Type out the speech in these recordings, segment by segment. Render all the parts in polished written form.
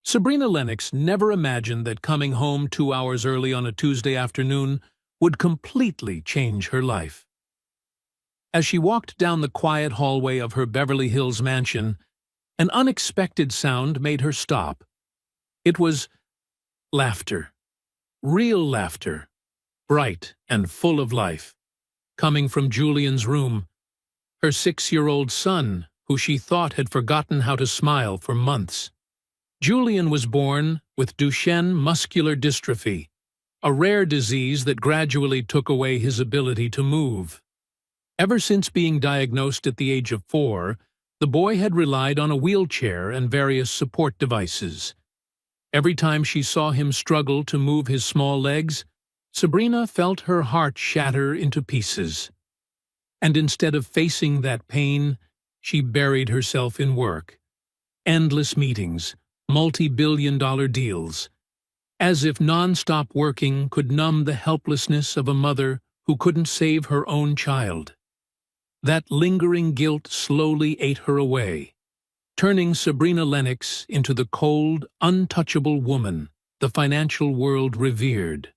Sabrina Lennox never imagined that coming home 2 hours early on a Tuesday afternoon would completely change her life. As she walked down the quiet hallway of her Beverly Hills mansion, an unexpected sound made her stop. It was laughter. Real laughter. Bright and full of life. Coming from Julian's room. Her 6-year-old son, who she thought had forgotten how to smile for months. Julian was born with Duchenne muscular dystrophy, a rare disease that gradually took away his ability to move. Ever since being diagnosed at the age of 4, the boy had relied on a wheelchair and various support devices. Every time she saw him struggle to move his small legs, Sabrina felt her heart shatter into pieces. And instead of facing that pain, she buried herself in work. Endless meetings, multi-billion-dollar deals, as if non-stop working could numb the helplessness of a mother who couldn't save her own child. That lingering guilt slowly ate her away, turning Sabrina Lennox into the cold, untouchable woman the financial world revered,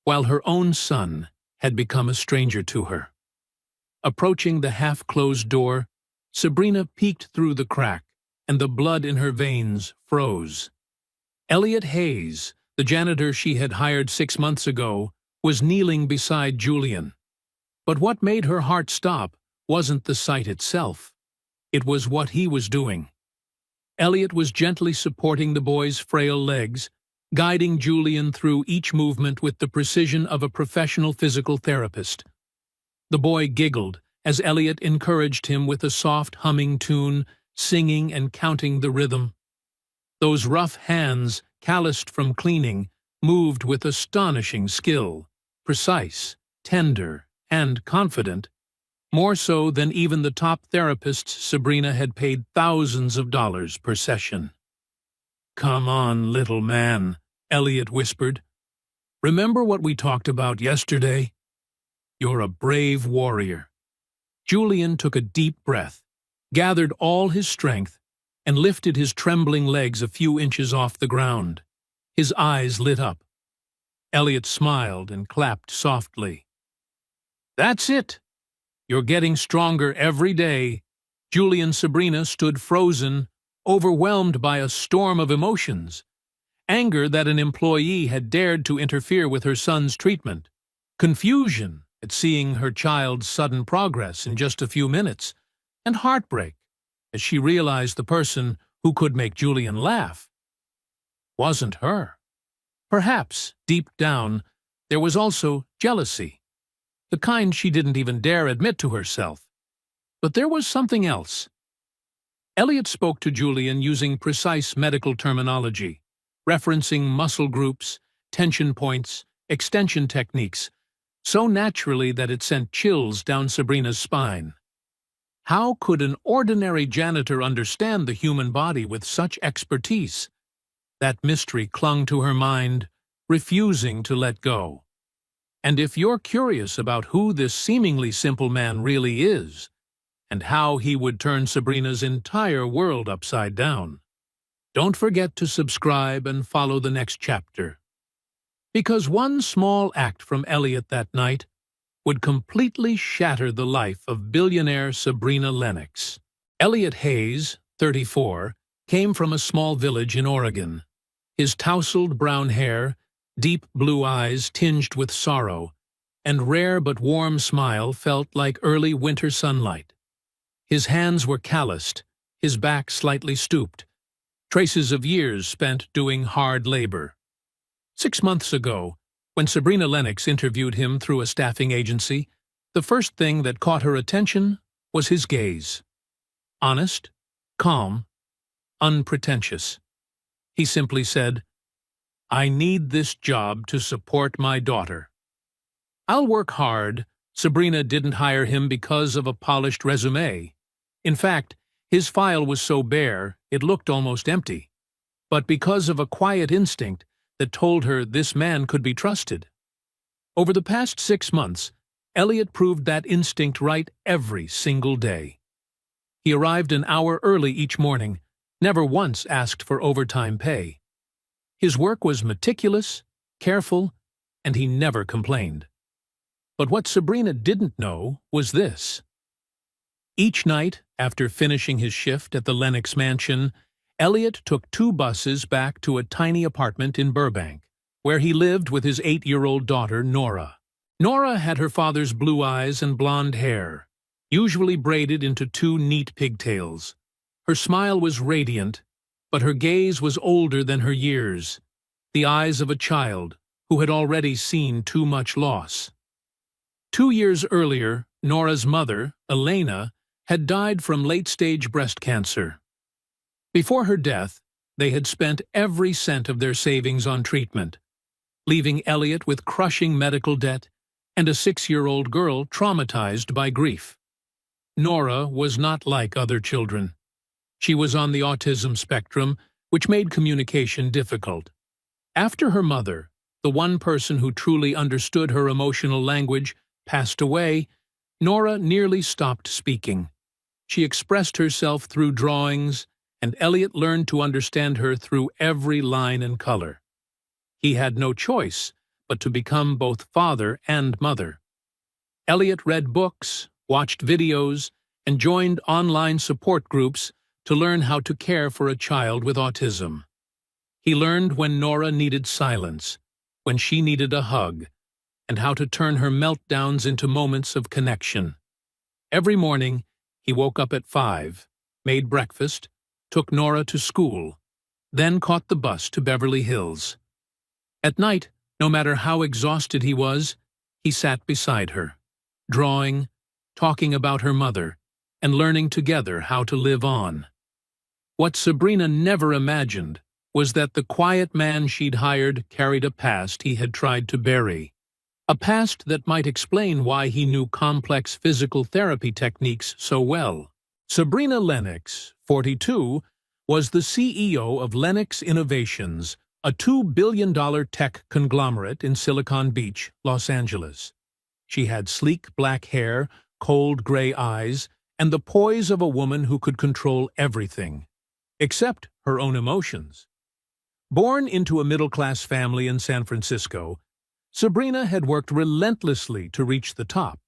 while her own son had become a stranger to her. Approaching the half-closed door, Sabrina peeked through the crack, and the blood in her veins froze. Elliot Hayes, the janitor she had hired 6 months ago, was kneeling beside Julian. But what made her heart stop wasn't the sight itself. It was what he was doing. Elliot was gently supporting the boy's frail legs, guiding Julian through each movement with the precision of a professional physical therapist. The boy giggled as Elliot encouraged him with a soft humming tune, singing and counting the rhythm. Those rough hands, calloused from cleaning, moved with astonishing skill, precise, tender, and confident, more so than even the top therapists Sabrina had paid thousands of dollars per session. "Come on, little man," Elliot whispered. "Remember what we talked about yesterday? You're a brave warrior." Julian took a deep breath, gathered all his strength, and lifted his trembling legs a few inches off the ground. His eyes lit up. Elliot smiled and clapped softly. "That's it! You're getting stronger every day." Julian and Sabrina stood frozen, overwhelmed by a storm of emotions. Anger that an employee had dared to interfere with her son's treatment. Confusion at seeing her child's sudden progress in just a few minutes. And heartbreak as she realized the person who could make Julian laugh wasn't her. Perhaps, deep down, there was also jealousy, the kind she didn't even dare admit to herself. But there was something else. Elliot spoke to Julian using precise medical terminology, referencing muscle groups, tension points, extension techniques, so naturally that it sent chills down Sabrina's spine. How could an ordinary janitor understand the human body with such expertise? That mystery clung to her mind, refusing to let go. And if you're curious about who this seemingly simple man really is, and how he would turn Sabrina's entire world upside down, don't forget to subscribe and follow the next chapter. Because one small act from Elliot that night would completely shatter the life of billionaire Sabrina Lennox. Elliot Hayes, 34, came from a small village in Oregon. His tousled brown hair, deep blue eyes tinged with sorrow, and rare but warm smile felt like early winter sunlight. His hands were calloused, his back slightly stooped, traces of years spent doing hard labor. 6 months ago, when Sabrina Lennox interviewed him through a staffing agency, the first thing that caught her attention was his gaze. Honest, calm, unpretentious. He simply said, "I need this job to support my daughter." "I'll work hard." Sabrina didn't hire him because of a polished resume. In fact, his file was so bare it looked almost empty, but because of a quiet instinct that told her this man could be trusted. Over the past 6 months, Elliot proved that instinct right every single day. He arrived an hour early each morning, never once asked for overtime pay. His work was meticulous, careful, and he never complained. But what Sabrina didn't know was this. Each night, after finishing his shift at the Lennox mansion, Elliot took 2 buses back to a tiny apartment in Burbank, where he lived with his 8-year-old daughter, Nora. Nora had her father's blue eyes and blonde hair, usually braided into 2 neat pigtails. Her smile was radiant, but her gaze was older than her years, the eyes of a child who had already seen too much loss. 2 years earlier, Nora's mother, Elena, had died from late-stage breast cancer. Before her death, they had spent every cent of their savings on treatment, leaving Elliot with crushing medical debt and a 6-year-old girl traumatized by grief. Nora was not like other children. She was on the autism spectrum, which made communication difficult. After her mother, the one person who truly understood her emotional language, passed away, Nora nearly stopped speaking. She expressed herself through drawings, and Elliot learned to understand her through every line and color. He had no choice but to become both father and mother. Elliot read books, watched videos, and joined online support groups to learn how to care for a child with autism. He learned when Nora needed silence, when she needed a hug, and how to turn her meltdowns into moments of connection. Every morning, he woke up at 5, made breakfast, took Nora to school, then caught the bus to Beverly Hills. At night, no matter how exhausted he was, he sat beside her, drawing, talking about her mother, and learning together how to live on. What Sabrina never imagined was that the quiet man she'd hired carried a past he had tried to bury. A past that might explain why he knew complex physical therapy techniques so well. Sabrina Lennox, 42, was the CEO of Lennox Innovations, a $2 billion tech conglomerate in Silicon Beach, Los Angeles. She had sleek black hair, cold gray eyes, and the poise of a woman who could control everything, except her own emotions. Born into a middle-class family in San Francisco, Sabrina had worked relentlessly to reach the top.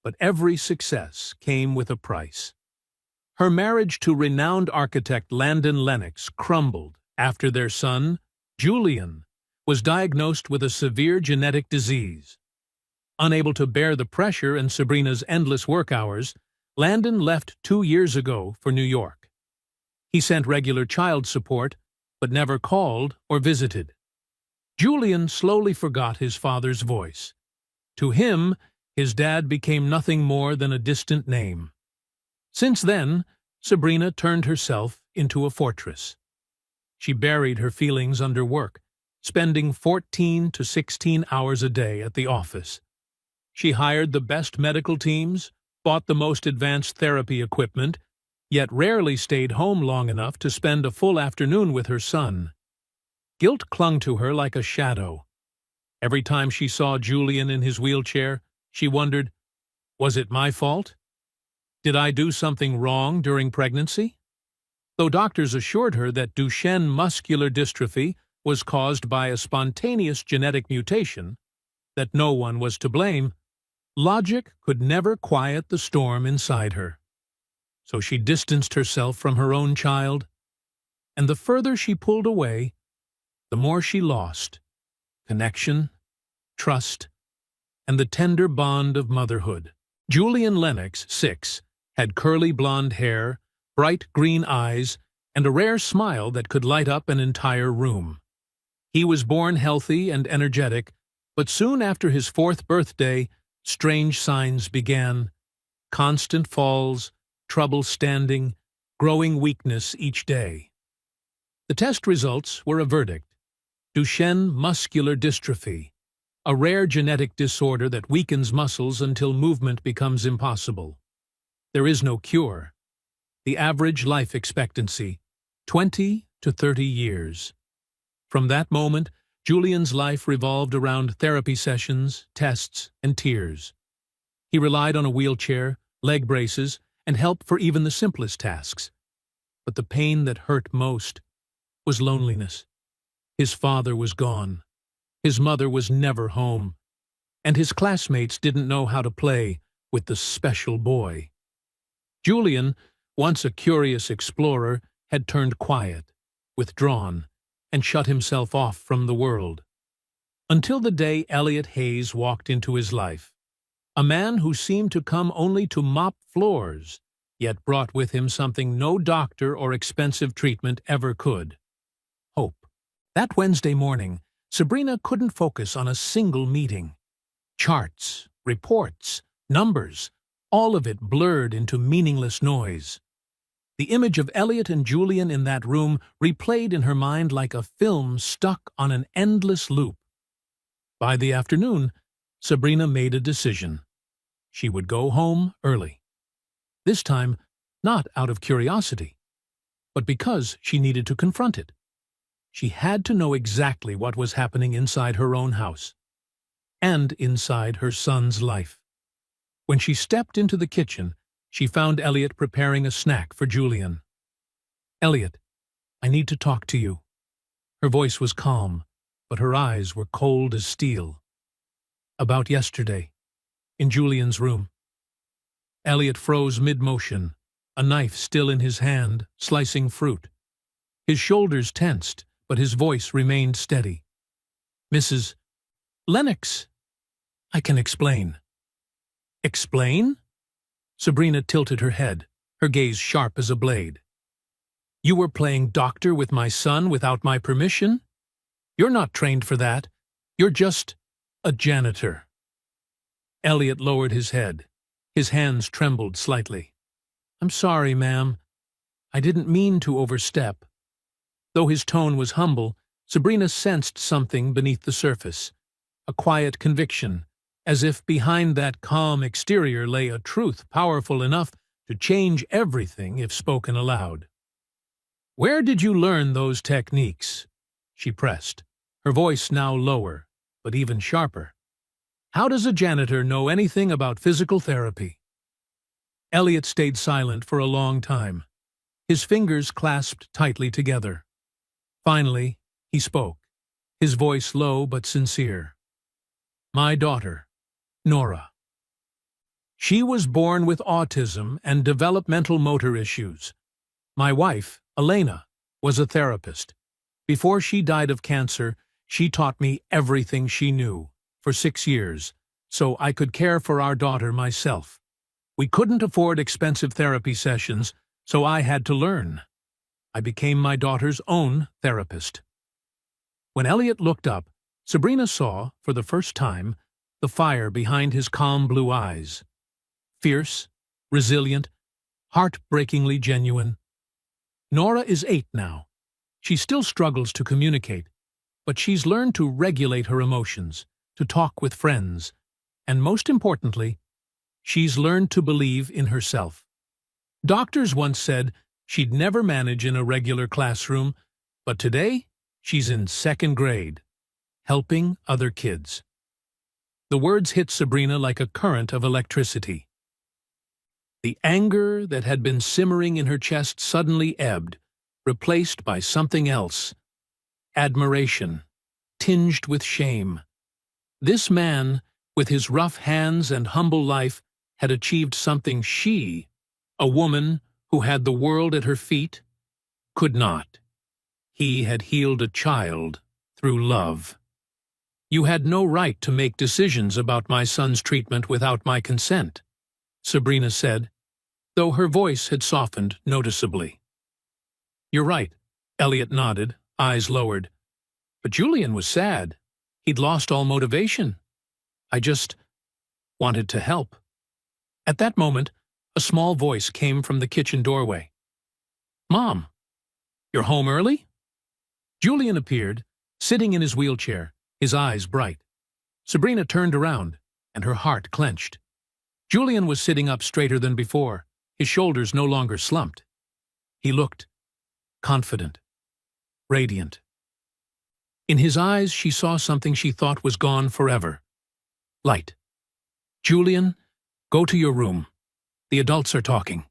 But every success came with a price. Her marriage to renowned architect Landon Lennox crumbled after their son, Julian, was diagnosed with a severe genetic disease. Unable to bear the pressure and Sabrina's endless work hours, Landon left 2 years ago for New York. He sent regular child support, but never called or visited. Julian slowly forgot his father's voice. To him, his dad became nothing more than a distant name. Since then, Sabrina turned herself into a fortress. She buried her feelings under work, spending 14 to 16 hours a day at the office. She hired the best medical teams, bought the most advanced therapy equipment, yet rarely stayed home long enough to spend a full afternoon with her son. Guilt clung to her like a shadow. Every time she saw Julian in his wheelchair, she wondered, was it my fault? Did I do something wrong during pregnancy? Though doctors assured her that Duchenne muscular dystrophy was caused by a spontaneous genetic mutation, that no one was to blame, logic could never quiet the storm inside her. So she distanced herself from her own child, and the further she pulled away, the more she lost connection, trust, and the tender bond of motherhood. Julian Lennox, 6, had curly blonde hair, bright green eyes, and a rare smile that could light up an entire room. He was born healthy and energetic, but soon after his 4th birthday, strange signs began. Constant falls, trouble standing, growing weakness each day. The test results were a verdict: Duchenne muscular dystrophy, a rare genetic disorder that weakens muscles until movement becomes impossible. There is no cure. The average life expectancy, 20 to 30 years. From that moment, Julian's life revolved around therapy sessions, tests, and tears. He relied on a wheelchair, leg braces, and help for even the simplest tasks. But the pain that hurt most was loneliness. His father was gone. His mother was never home. And his classmates didn't know how to play with the special boy. Julian, once a curious explorer, had turned quiet, withdrawn, and shut himself off from the world. Until the day Elliot Hayes walked into his life. A man who seemed to come only to mop floors, yet brought with him something no doctor or expensive treatment ever could: hope. That Wednesday morning, Sabrina couldn't focus on a single meeting. Charts, reports, numbers, all of it blurred into meaningless noise. The image of Elliot and Julian in that room replayed in her mind like a film stuck on an endless loop. By the afternoon, Sabrina made a decision. She would go home early. This time, not out of curiosity, but because she needed to confront it. She had to know exactly what was happening inside her own house, and inside her son's life. When she stepped into the kitchen, she found Elliot preparing a snack for Julian. "Elliot, I need to talk to you." Her voice was calm, but her eyes were cold as steel. "About yesterday, in Julian's room." Elliot froze mid-motion, a knife still in his hand, slicing fruit. His shoulders tensed, but his voice remained steady. "Mrs. Lennox, I can explain." "Explain?" Sabrina tilted her head, her gaze sharp as a blade. "You were playing doctor with my son without my permission? You're not trained for that. You're just a janitor." Elliot lowered his head. His hands trembled slightly. "I'm sorry, ma'am. I didn't mean to overstep." Though his tone was humble, Sabrina sensed something beneath the surface, a quiet conviction, as if behind that calm exterior lay a truth powerful enough to change everything if spoken aloud. "Where did you learn those techniques?" she pressed, her voice now lower, but even sharper. "How does a janitor know anything about physical therapy?" Elliot stayed silent for a long time, his fingers clasped tightly together. Finally, he spoke, his voice low but sincere. "My daughter, Nora. She was born with autism and developmental motor issues. My wife, Elena, was a therapist. Before she died of cancer, she taught me everything she knew, for 6 years, so I could care for our daughter myself. We couldn't afford expensive therapy sessions, so I had to learn. I became my daughter's own therapist." When Elliot looked up, Sabrina saw, for the first time, the fire behind his calm blue eyes. Fierce, resilient, heartbreakingly genuine. Nora is 8 now. She still struggles to communicate, but she's learned to regulate her emotions, to talk with friends, and most importantly, she's learned to believe in herself. Doctors once said she'd never manage in a regular classroom, but today she's in 2nd grade, helping other kids. The words hit Sabrina like a current of electricity. The anger that had been simmering in her chest suddenly ebbed, replaced by something else: admiration, tinged with shame. This man, with his rough hands and humble life, had achieved something she, a woman who had the world at her feet, could not. He had healed a child through love. "You had no right to make decisions about my son's treatment without my consent," Sabrina said, though her voice had softened noticeably. "You're right," Elliot nodded, eyes lowered. "But Julian was sad. He'd lost all motivation. I just wanted to help." At that moment, a small voice came from the kitchen doorway. "Mom, you're home early?" Julian appeared, sitting in his wheelchair, his eyes bright. Sabrina turned around, and her heart clenched. Julian was sitting up straighter than before, his shoulders no longer slumped. He looked confident, radiant. In his eyes she saw something she thought was gone forever: light. "Julian, go to your room. The adults are talking."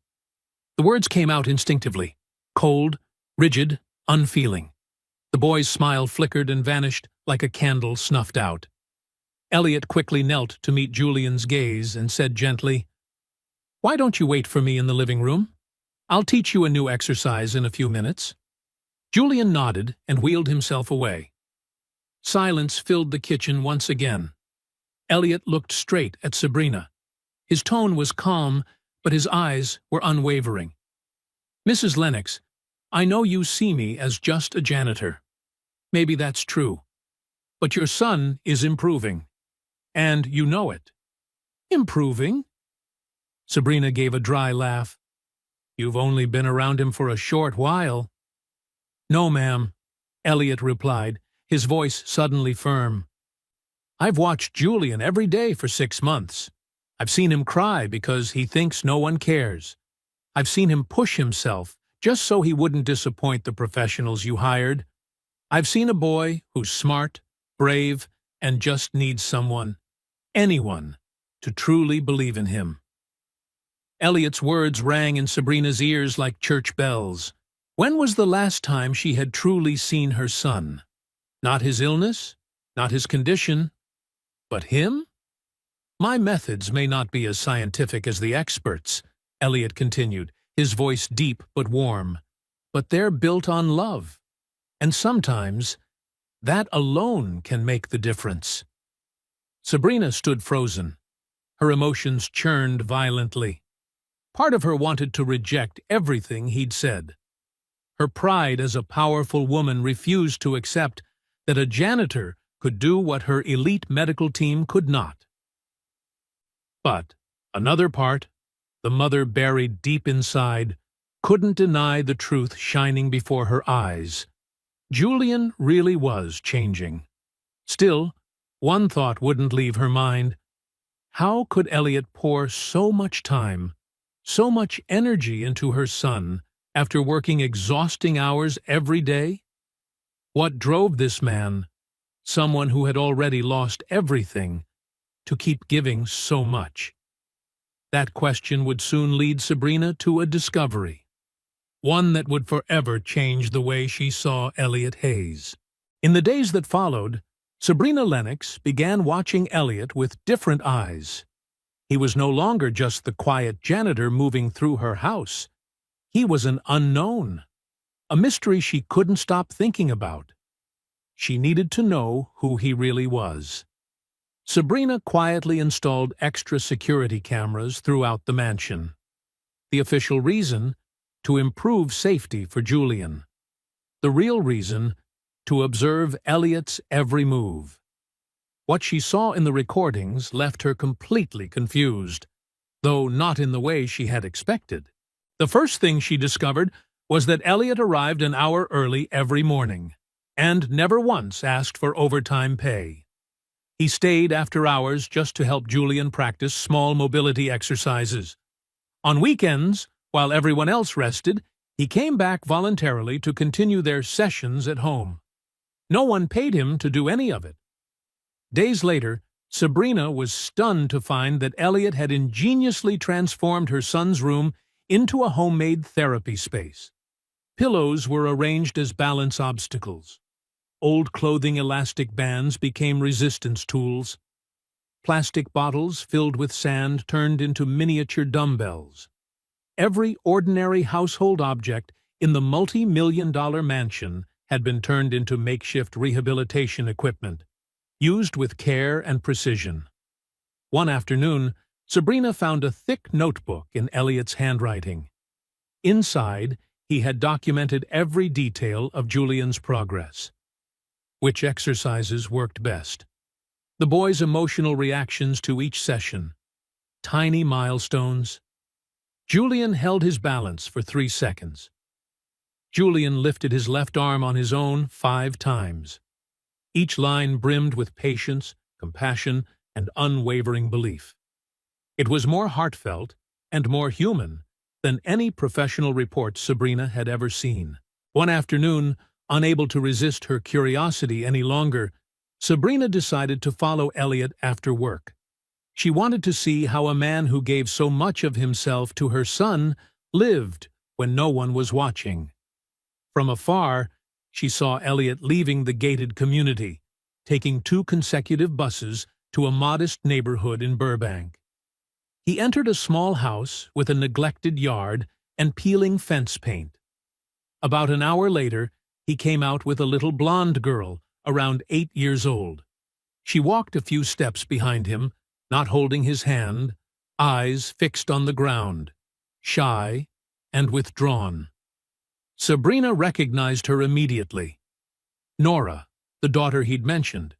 The words came out instinctively, cold, rigid, unfeeling. The boy's smile flickered and vanished like a candle snuffed out. Elliot quickly knelt to meet Julian's gaze and said gently, "Why don't you wait for me in the living room? I'll teach you a new exercise in a few minutes." Julian nodded and wheeled himself away. Silence filled the kitchen once again. Elliot looked straight at Sabrina. His tone was calm, but his eyes were unwavering. "Mrs. Lennox, I know you see me as just a janitor. Maybe that's true. But your son is improving. And you know it." "Improving?" Sabrina gave a dry laugh. "You've only been around him for a short while." "No, ma'am," Elliot replied, his voice suddenly firm. "I've watched Julian every day for 6 months. I've seen him cry because he thinks no one cares. I've seen him push himself just so he wouldn't disappoint the professionals you hired. I've seen a boy who's smart, brave, and just needs someone, anyone, to truly believe in him." Elliot's words rang in Sabrina's ears like church bells. When was the last time she had truly seen her son? Not his illness, not his condition, but him? "My methods may not be as scientific as the experts," Elliot continued, his voice deep but warm, "but they're built on love. And sometimes, that alone can make the difference." Sabrina stood frozen. Her emotions churned violently. Part of her wanted to reject everything he'd said. Her pride as a powerful woman refused to accept that a janitor could do what her elite medical team could not. But another part, the mother buried deep inside, couldn't deny the truth shining before her eyes. Julian really was changing. Still, one thought wouldn't leave her mind. How could Elliot pour so much time, so much energy into her son after working exhausting hours every day? What drove this man, someone who had already lost everything, to keep giving so much? That question would soon lead Sabrina to a discovery, one that would forever change the way she saw Elliot Hayes. In the days that followed, Sabrina Lennox began watching Elliot with different eyes. He was no longer just the quiet janitor moving through her house. He was an unknown, a mystery she couldn't stop thinking about. She needed to know who he really was. Sabrina quietly installed extra security cameras throughout the mansion. The official reason? To improve safety for Julian. The real reason? To observe Elliot's every move. What she saw in the recordings left her completely confused, though not in the way she had expected. The first thing she discovered was that Elliot arrived an hour early every morning, and never once asked for overtime pay. He stayed after hours just to help Julian practice small mobility exercises. On weekends, while everyone else rested, he came back voluntarily to continue their sessions at home. No one paid him to do any of it. Days later, Sabrina was stunned to find that Elliot had ingeniously transformed her son's room into a homemade therapy space. Pillows were arranged as balance obstacles. Old clothing elastic bands became resistance tools. Plastic bottles filled with sand turned into miniature dumbbells. Every ordinary household object in the multi-million-dollar mansion had been turned into makeshift rehabilitation equipment, used with care and precision. One afternoon, Sabrina found a thick notebook in Elliot's handwriting. Inside, he had documented every detail of Julian's progress. Which exercises worked best. The boy's emotional reactions to each session. Tiny milestones. Julian held his balance for 3 seconds. Julian lifted his left arm on his own 5 times. Each line brimmed with patience, compassion, and unwavering belief. It was more heartfelt and more human than any professional report Sabrina had ever seen. One afternoon, unable to resist her curiosity any longer, Sabrina decided to follow Elliot after work. She wanted to see how a man who gave so much of himself to her son lived when no one was watching. From afar, she saw Elliot leaving the gated community, taking 2 consecutive buses to a modest neighborhood in Burbank. He entered a small house with a neglected yard and peeling fence paint. About an hour later, he came out with a little blonde girl, around 8 years old. She walked a few steps behind him, not holding his hand, eyes fixed on the ground, shy and withdrawn. Sabrina recognized her immediately. Nora, the daughter he'd mentioned.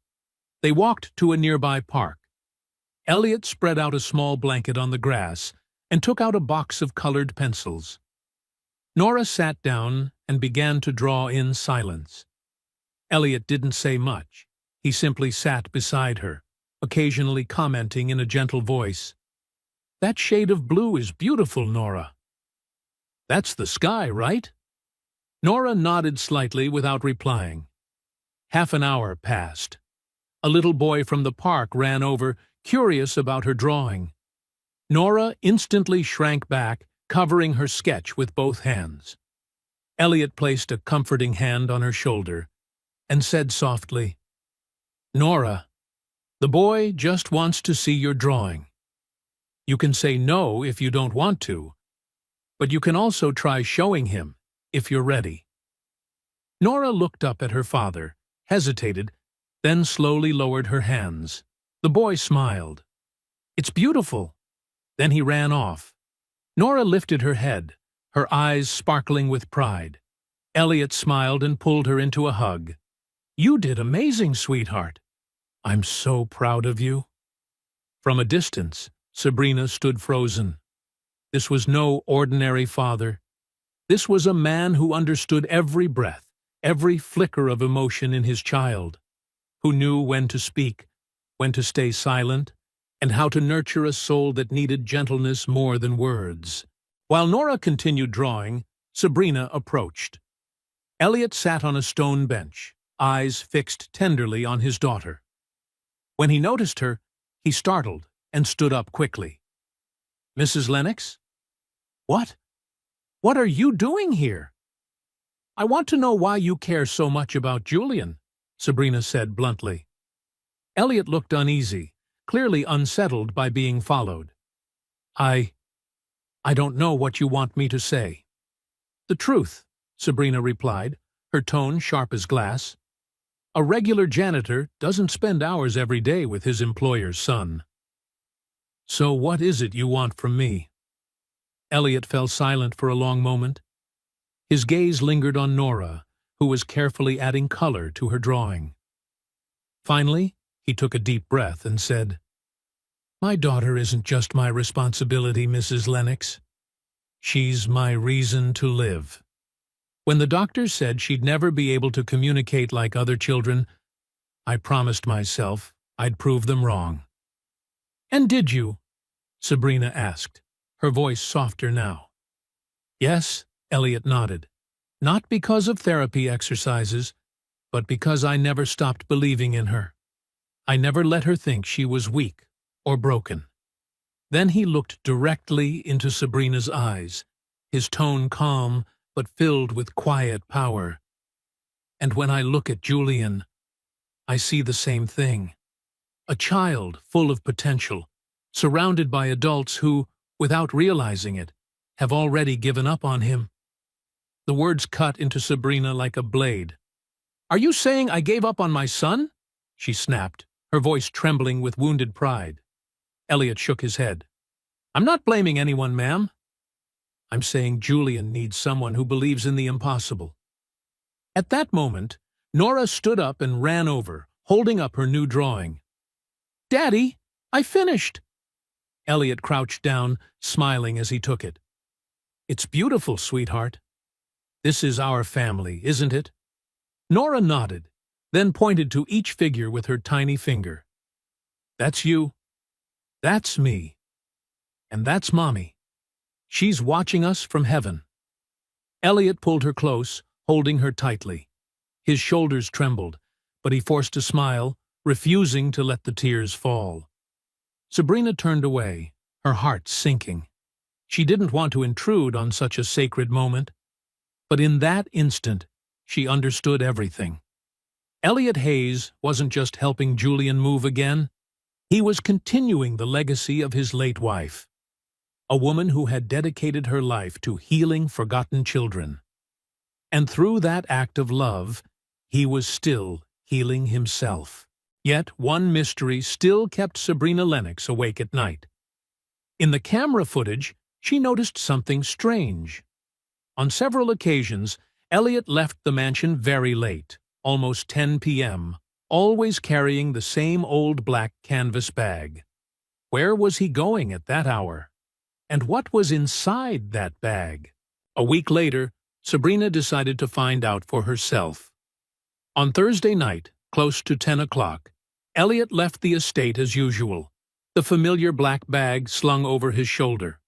They walked to a nearby park. Elliot spread out a small blanket on the grass and took out a box of colored pencils. Nora sat down and began to draw in silence. Elliot didn't say much. He simply sat beside her, occasionally commenting in a gentle voice, "That shade of blue is beautiful, Nora." "That's the sky, right?" Nora nodded slightly without replying. Half an hour passed. A little boy from the park ran over, curious about her drawing. Nora instantly shrank back, covering her sketch with both hands. Elliot placed a comforting hand on her shoulder and said softly, "Nora, the boy just wants to see your drawing. You can say no if you don't want to, but you can also try showing him if you're ready." Nora looked up at her father, hesitated, then slowly lowered her hands. The boy smiled. "It's beautiful." Then he ran off. Nora lifted her head, her eyes sparkling with pride. Elliot smiled and pulled her into a hug. "You did amazing, sweetheart. I'm so proud of you." From a distance, Sabrina stood frozen. This was no ordinary father. This was a man who understood every breath, every flicker of emotion in his child, who knew when to speak, when to stay silent, and how to nurture a soul that needed gentleness more than words. While Nora continued drawing, Sabrina approached. Elliot sat on a stone bench, eyes fixed tenderly on his daughter. When he noticed her, he startled and stood up quickly. "Mrs. Lennox? What? What are you doing here?" "I want to know why you care so much about Julian," Sabrina said bluntly. Elliot looked uneasy, clearly unsettled by being followed. I don't know what you want me to say." "The truth," Sabrina replied, her tone sharp as glass. "A regular janitor doesn't spend hours every day with his employer's son." "So what is it you want from me?" Elliot fell silent for a long moment. His gaze lingered on Nora, who was carefully adding color to her drawing. Finally, he took a deep breath and said, "My daughter isn't just my responsibility, Mrs. Lennox. She's my reason to live." When the doctor said she'd never be able to communicate like other children, I promised myself I'd prove them wrong. "And did you?" Sabrina asked, her voice softer now. "Yes," Elliot nodded. "Not because of therapy exercises, but because I never stopped believing in her. I never let her think she was weak or broken." Then he looked directly into Sabrina's eyes, his tone calm but filled with quiet power. "And when I look at Julian, I see the same thing. A child full of potential, surrounded by adults who, without realizing it, have already given up on him." The words cut into Sabrina like a blade. "Are you saying I gave up on my son?" she snapped, her voice trembling with wounded pride. Elliot shook his head. "I'm not blaming anyone, ma'am. I'm saying Julian needs someone who believes in the impossible." At that moment, Nora stood up and ran over, holding up her new drawing. "Daddy, I finished!" Elliot crouched down, smiling as he took it. "It's beautiful, sweetheart. This is our family, isn't it?" Nora nodded, then pointed to each figure with her tiny finger. "That's you. That's me. And that's Mommy. She's watching us from heaven." Elliot pulled her close, holding her tightly. His shoulders trembled, but he forced a smile, refusing to let the tears fall. Sabrina turned away, her heart sinking. She didn't want to intrude on such a sacred moment. But in that instant, she understood everything. Elliot Hayes wasn't just helping Julian move again, he was continuing the legacy of his late wife, a woman who had dedicated her life to healing forgotten children. And through that act of love, he was still healing himself. Yet one mystery still kept Sabrina Lennox awake at night. In the camera footage, she noticed something strange. On several occasions, Elliot left the mansion very late, almost 10 p.m., always carrying the same old black canvas bag. Where was he going at that hour? And what was inside that bag? A week later, Sabrina decided to find out for herself. On Thursday night, close to 10 o'clock, Elliot left the estate as usual, the familiar black bag slung over his shoulder.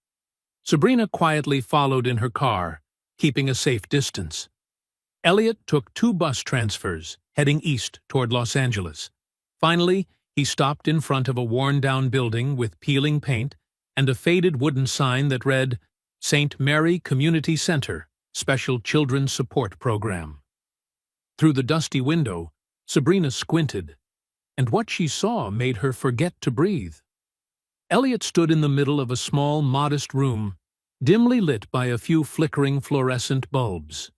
Sabrina quietly followed in her car, keeping a safe distance. Elliot took 2 bus transfers, heading east toward Los Angeles. Finally, he stopped in front of a worn-down building with peeling paint and a faded wooden sign that read, St. Mary Community Center, Special Children's Support Program. Through the dusty window, Sabrina squinted, and what she saw made her forget to breathe. Elliot stood in the middle of a small, modest room, dimly lit by a few flickering fluorescent bulbs.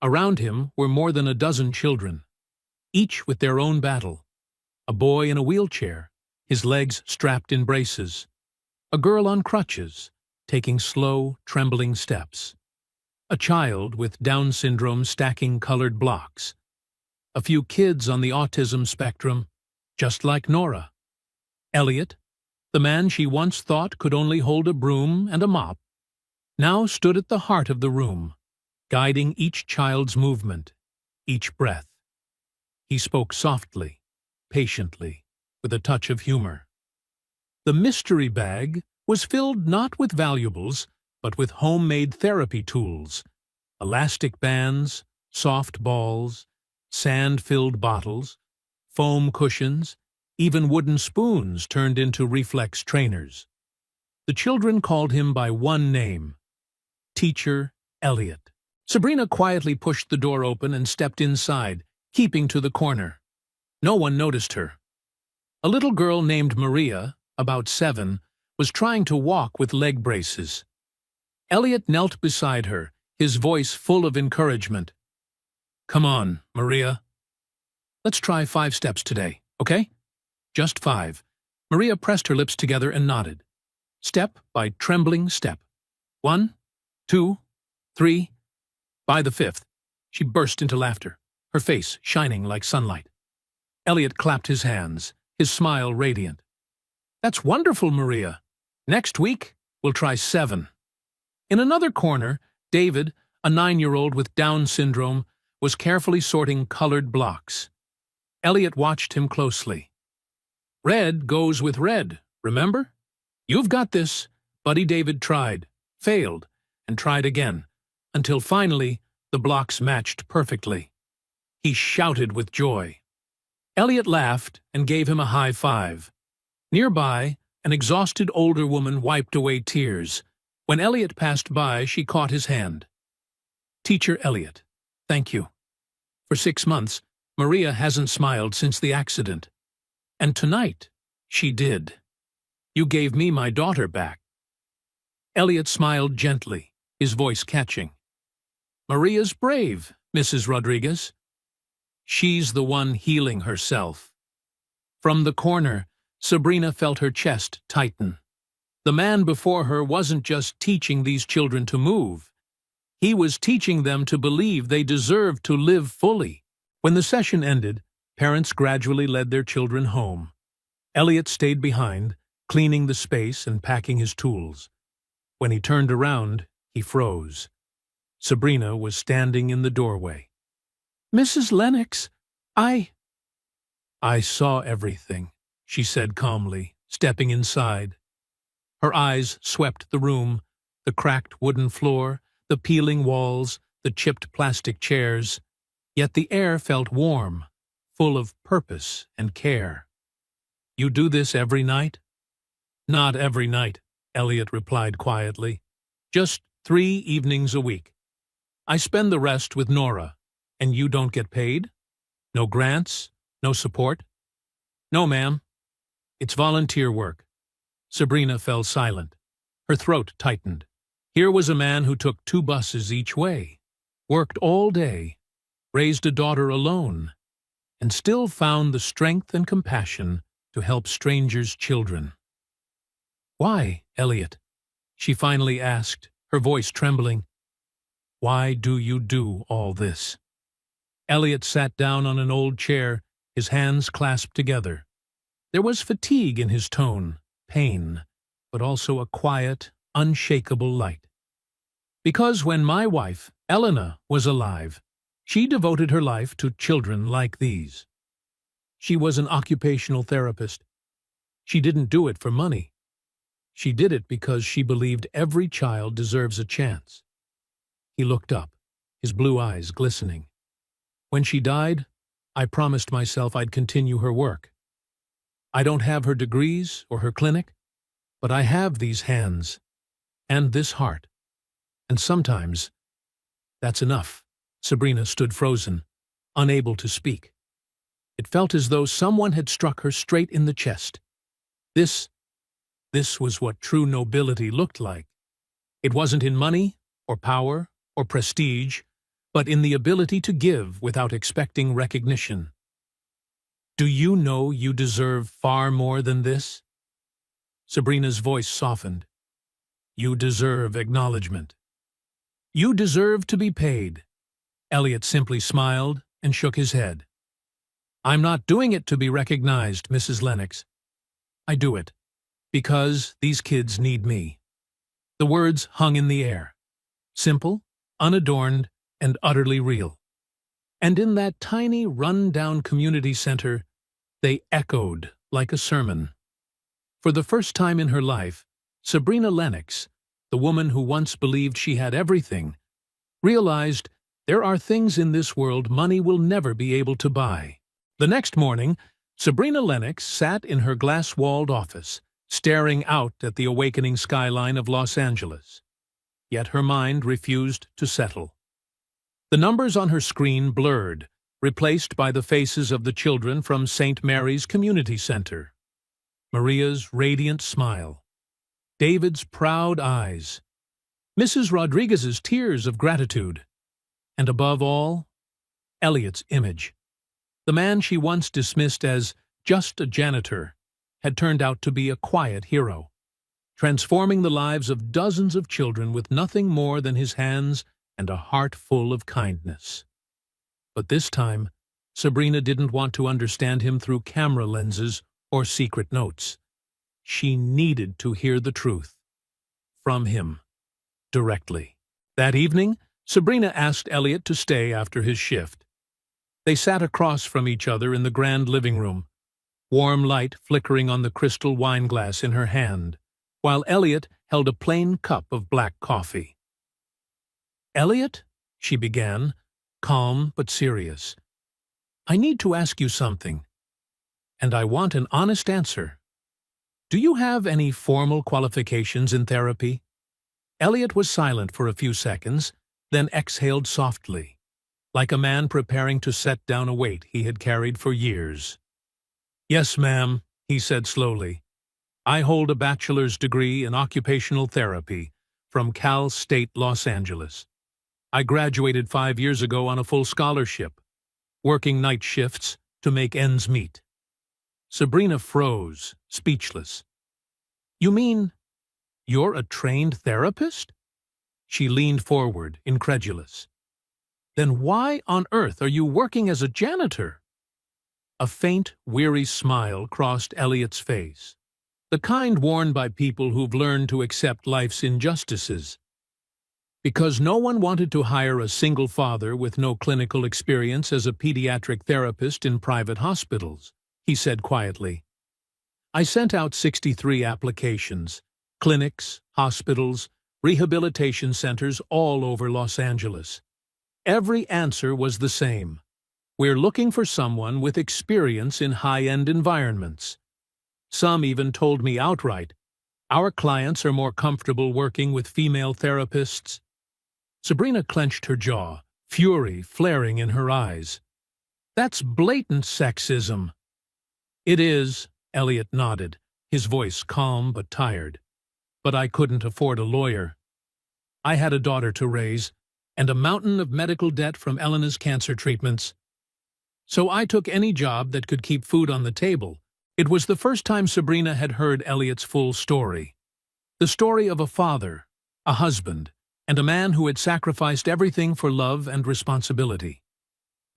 Around him were more than a dozen children, each with their own battle. A boy in a wheelchair, his legs strapped in braces. A girl on crutches, taking slow, trembling steps. A child with Down syndrome stacking colored blocks. A few kids on the autism spectrum, just like Nora. Elliot, the man she once thought could only hold a broom and a mop, now stood at the heart of the room, guiding each child's movement, each breath. He spoke softly, patiently, with a touch of humor. The mystery bag was filled not with valuables, but with homemade therapy tools, elastic bands, soft balls, sand-filled bottles, foam cushions, even wooden spoons turned into reflex trainers. The children called him by one name, Teacher Elliot. Sabrina quietly pushed the door open and stepped inside, keeping to the corner. No one noticed her. A little girl named Maria, about 7, was trying to walk with leg braces. Elliot knelt beside her, his voice full of encouragement. Come on, Maria. Let's try 5 steps today, okay? Just 5. Maria pressed her lips together and nodded. Step by trembling step. 1, 2, 3. By the 5th, she burst into laughter, her face shining like sunlight. Elliot clapped his hands, his smile radiant. That's wonderful, Maria. Next week, we'll try 7. In another corner, David, a 9-year-old with Down syndrome, was carefully sorting colored blocks. Elliot watched him closely. Red goes with red, remember? You've got this. Buddy David tried, failed, and tried again, until finally the blocks matched perfectly. He shouted with joy. Elliot laughed and gave him a high five. Nearby, an exhausted older woman wiped away tears. When Elliot passed by, she caught his hand. Teacher Elliot, thank you. For 6 months, Maria hasn't smiled since the accident. And tonight, she did. You gave me my daughter back. Elliot smiled gently, his voice catching. Maria's brave, Mrs. Rodriguez. She's the one healing herself. From the corner, Sabrina felt her chest tighten. The man before her wasn't just teaching these children to move. He was teaching them to believe they deserved to live fully. When the session ended, parents gradually led their children home. Elliot stayed behind, cleaning the space and packing his tools. When he turned around, he froze. Sabrina was standing in the doorway. Mrs. Lennox, I saw everything, she said calmly, stepping inside. Her eyes swept the room, the cracked wooden floor, the peeling walls, the chipped plastic chairs. Yet the air felt warm, full of purpose and care. You do this every night? Not every night, Elliot replied quietly. Just 3 evenings a week. I spend the rest with Nora, And you don't get paid? No grants? No support? No, ma'am. It's volunteer work. Sabrina fell silent. Her throat tightened. Here was a man who took 2 buses each way, worked all day, raised a daughter alone, and still found the strength and compassion to help strangers' children. "Why, Elliot?" she finally asked, her voice trembling. "Why do you do all this?" Elliot sat down on an old chair, his hands clasped together. There was fatigue in his tone, pain, but also a quiet, unshakable light. "Because when my wife, Elena, was alive, she devoted her life to children like these. She was an occupational therapist. She didn't do it for money. She did it because she believed every child deserves a chance." He looked up, his blue eyes glistening. "When she died, I promised myself I'd continue her work. I don't have her degrees or her clinic, but I have these hands and this heart. And sometimes that's enough." Sabrina stood frozen, unable to speak. It felt as though someone had struck her straight in the chest. This was what true nobility looked like. It wasn't in money or power or prestige, but in the ability to give without expecting recognition. "Do you know you deserve far more than this?" Sabrina's voice softened. "You deserve acknowledgement. You deserve to be paid." Elliot simply smiled and shook his head. "I'm not doing it to be recognized, Mrs. Lennox. I do it because these kids need me." The words hung in the air, simple, unadorned, and utterly real. And in that tiny, run-down community center, they echoed like a sermon. For the first time in her life, Sabrina Lennox, the woman who once believed she had everything, realized there are things in this world money will never be able to buy. The next morning, Sabrina Lennox sat in her glass-walled office, staring out at the awakening skyline of Los Angeles. Yet her mind refused to settle. The numbers on her screen blurred, replaced by the faces of the children from St. Mary's Community Center. Maria's radiant smile, David's proud eyes, Mrs. Rodriguez's tears of gratitude, and above all, Elliot's image. The man she once dismissed as just a janitor had turned out to be a quiet hero, transforming the lives of dozens of children with nothing more than his hands and a heart full of kindness. But this time, Sabrina didn't want to understand him through camera lenses or secret notes. She needed to hear the truth from him, directly. That evening, Sabrina asked Elliot to stay after his shift. They sat across from each other in the grand living room, warm light flickering on the crystal wine glass in her hand, while Elliot held a plain cup of black coffee. "Elliot," she began, calm but serious, "I need to ask you something, and I want an honest answer. Do you have any formal qualifications in therapy?" Elliot was silent for a few seconds, then exhaled softly, like a man preparing to set down a weight he had carried for years. "Yes, ma'am," he said slowly. "I hold a bachelor's degree in occupational therapy from Cal State Los Angeles. I graduated 5 years ago on a full scholarship, working night shifts to make ends meet." Sabrina froze, speechless. "You mean you're a trained therapist?" She leaned forward, incredulous. "Then why on earth are you working as a janitor?" A faint, weary smile crossed Elliot's face, the kind worn by people who've learned to accept life's injustices. "Because no one wanted to hire a single father with no clinical experience as a pediatric therapist in private hospitals," he said quietly. "I sent out 63 applications, clinics, hospitals, rehabilitation centers all over Los Angeles. Every answer was the same. We're looking for someone with experience in high-end environments. Some even told me outright, our clients are more comfortable working with female therapists." Sabrina clenched her jaw, fury flaring in her eyes. "That's blatant sexism." "It is," Elliot nodded, his voice calm but tired. "But I couldn't afford a lawyer. I had a daughter to raise, and a mountain of medical debt from Elena's cancer treatments. So I took any job that could keep food on the table." It was the first time Sabrina had heard Elliot's full story. The story of a father, a husband, and a man who had sacrificed everything for love and responsibility.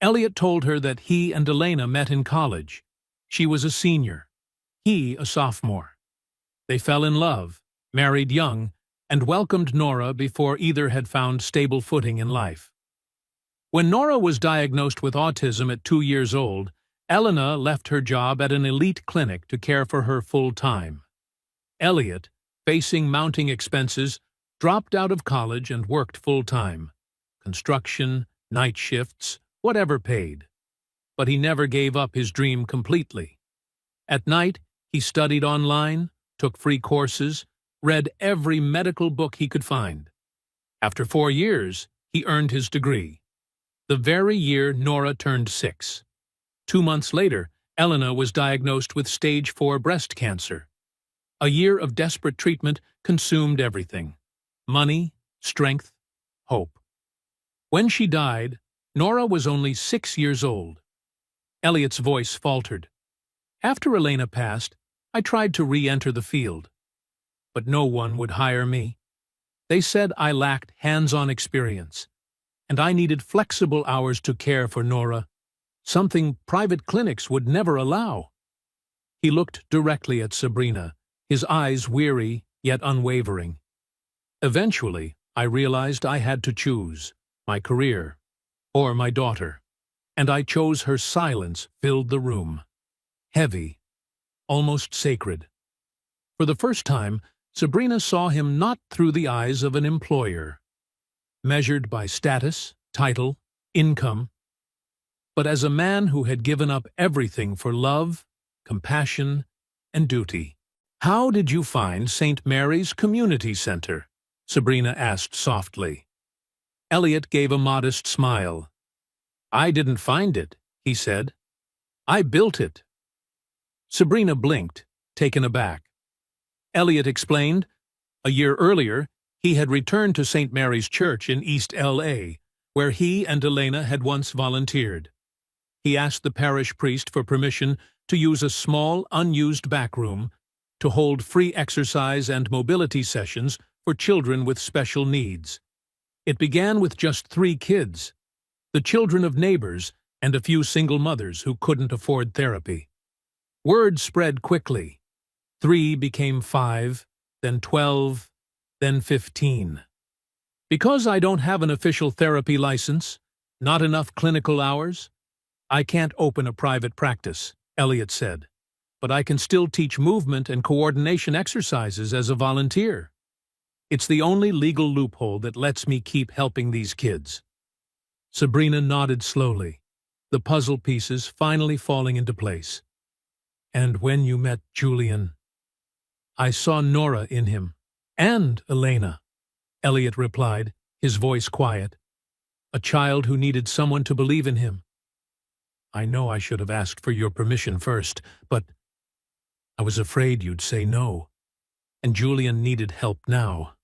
Elliot told her that he and Elena met in college. She was a senior, he a sophomore. They fell in love, married young, and welcomed Nora before either had found stable footing in life. When Nora was diagnosed with autism at 2 years old, Elena left her job at an elite clinic to care for her full-time. Elliot, facing mounting expenses, dropped out of college and worked full-time. Construction, night shifts, whatever paid. But he never gave up his dream completely. At night, he studied online, took free courses, read every medical book he could find. After 4 years, he earned his degree. The very year Nora turned 6. 2 months later, Elena was diagnosed with stage 4 breast cancer. A year of desperate treatment consumed everything: money, strength, hope. When she died, Nora was only 6 years old. Elliot's voice faltered. "After Elena passed, I tried to re-enter the field. But no one would hire me. They said I lacked hands-on experience, and I needed flexible hours to care for Nora, something private clinics would never allow." He looked directly at Sabrina, his eyes weary yet unwavering. "Eventually, I realized I had to choose my career or my daughter, and I chose her." Silence filled the room. Heavy, almost sacred. For the first time, Sabrina saw him not through the eyes of an employer, measured by status, title, income, but as a man who had given up everything for love, compassion, and duty. "How did you find St. Mary's Community Center?" Sabrina asked softly. Elliot gave a modest smile. "I didn't find it," he said. "I built it." Sabrina blinked, taken aback. Elliot explained. A year earlier, he had returned to St. Mary's Church in East L.A., where he and Elena had once volunteered. He asked the parish priest for permission to use a small, unused back room to hold free exercise and mobility sessions for children with special needs. It began with just 3 kids, the children of neighbors and a few single mothers who couldn't afford therapy. Word spread quickly. 3 became 5, then 12, then 15. "Because I don't have an official therapy license, not enough clinical hours, I can't open a private practice," Elliot said. "But I can still teach movement and coordination exercises as a volunteer. It's the only legal loophole that lets me keep helping these kids." Sabrina nodded slowly, the puzzle pieces finally falling into place. "And when you met Julian?" "I saw Nora in him, and Elena," Elliot replied, his voice quiet. "A child who needed someone to believe in him. I know I should have asked for your permission first, but I was afraid you'd say no. And Julian needed help now,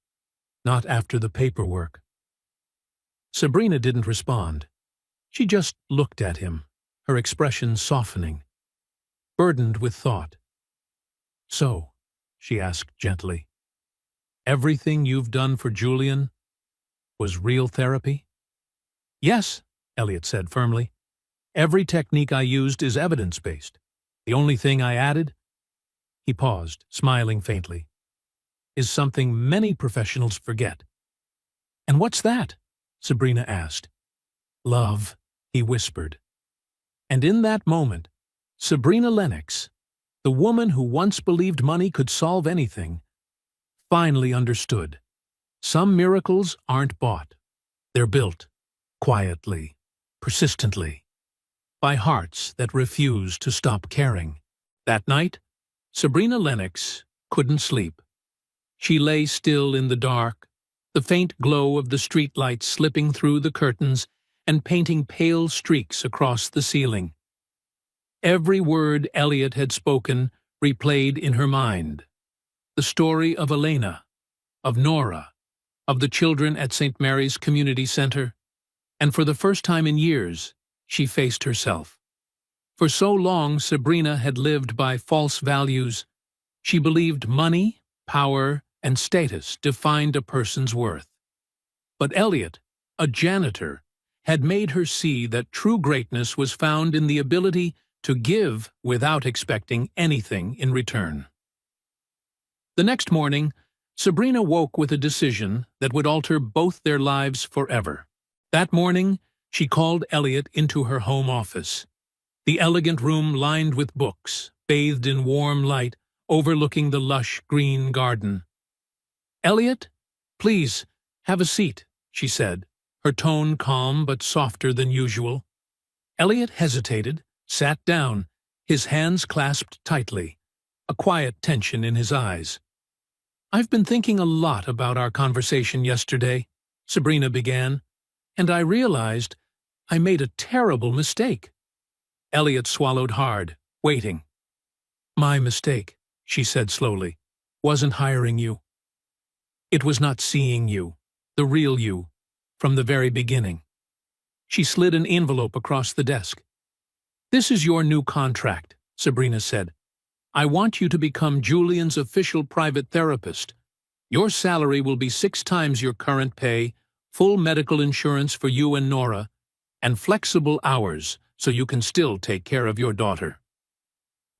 not after the paperwork." Sabrina didn't respond. She just looked at him, her expression softening, burdened with thought. "So," she asked gently, "everything you've done for Julian was real therapy?" "Yes," Elliot said firmly. "Every technique I used is evidence-based. The only thing I added," he paused, smiling faintly, "is something many professionals forget." "And what's that?" Sabrina asked. "Love," he whispered. And in that moment, Sabrina Lennox, the woman who once believed money could solve anything, finally understood. Some miracles aren't bought. They're built, quietly, persistently, by hearts that refuse to stop caring. That night, Sabrina Lennox couldn't sleep. She lay still in the dark, the faint glow of the streetlights slipping through the curtains and painting pale streaks across the ceiling. Every word Elliot had spoken replayed in her mind. The story of Elena, of Nora, of the children at St. Mary's Community Center, and for the first time in years, she faced herself. For so long, Sabrina had lived by false values. She believed money, power, and status defined a person's worth. But Elliot, a janitor, had made her see that true greatness was found in the ability to give without expecting anything in return. The next morning, Sabrina woke with a decision that would alter both their lives forever. That morning, she called Elliot into her home office. The elegant room lined with books, bathed in warm light, overlooking the lush green garden. "Elliot, please, have a seat," she said, her tone calm but softer than usual. Elliot hesitated, sat down, his hands clasped tightly, a quiet tension in his eyes. "I've been thinking a lot about our conversation yesterday," Sabrina began, "and I realized I made a terrible mistake." Elliot swallowed hard, waiting. "My mistake," she said slowly, "wasn't hiring you. It was not seeing you, the real you, from the very beginning." She slid an envelope across the desk. "This is your new contract," Sabrina said. "I want you to become Julian's official private therapist. Your salary will be 6 times your current pay, full medical insurance for you and Nora, and flexible hours so you can still take care of your daughter."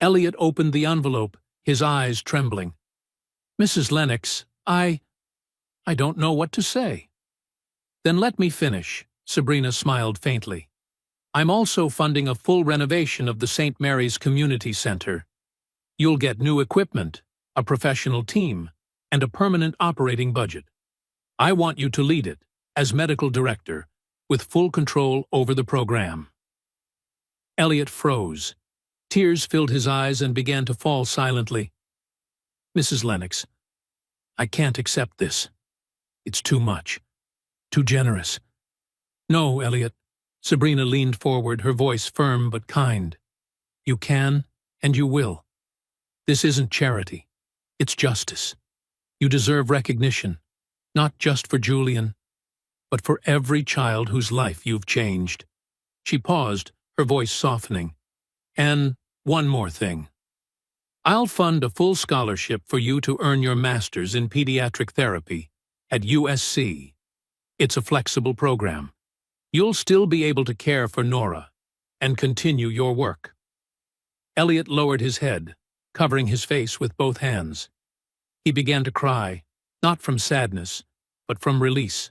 Elliot opened the envelope, his eyes trembling. "Mrs. Lennox, I don't know what to say." "Then let me finish," Sabrina smiled faintly. "I'm also funding a full renovation of the St. Mary's Community Center. You'll get new equipment, a professional team, and a permanent operating budget. I want you to lead it, as medical director, with full control over the program." Elliot froze. Tears filled his eyes and began to fall silently. "Mrs. Lennox, I can't accept this. It's too much. Too generous." "No, Elliot." Sabrina leaned forward, her voice firm but kind. "You can, and you will. This isn't charity. It's justice. You deserve recognition, not just for Julian, but for every child whose life you've changed." She paused, her voice softening. "And one more thing. I'll fund a full scholarship for you to earn your master's in pediatric therapy at USC. It's a flexible program. You'll still be able to care for Nora and continue your work." Elliot lowered his head, covering his face with both hands. He began to cry, not from sadness, but from release.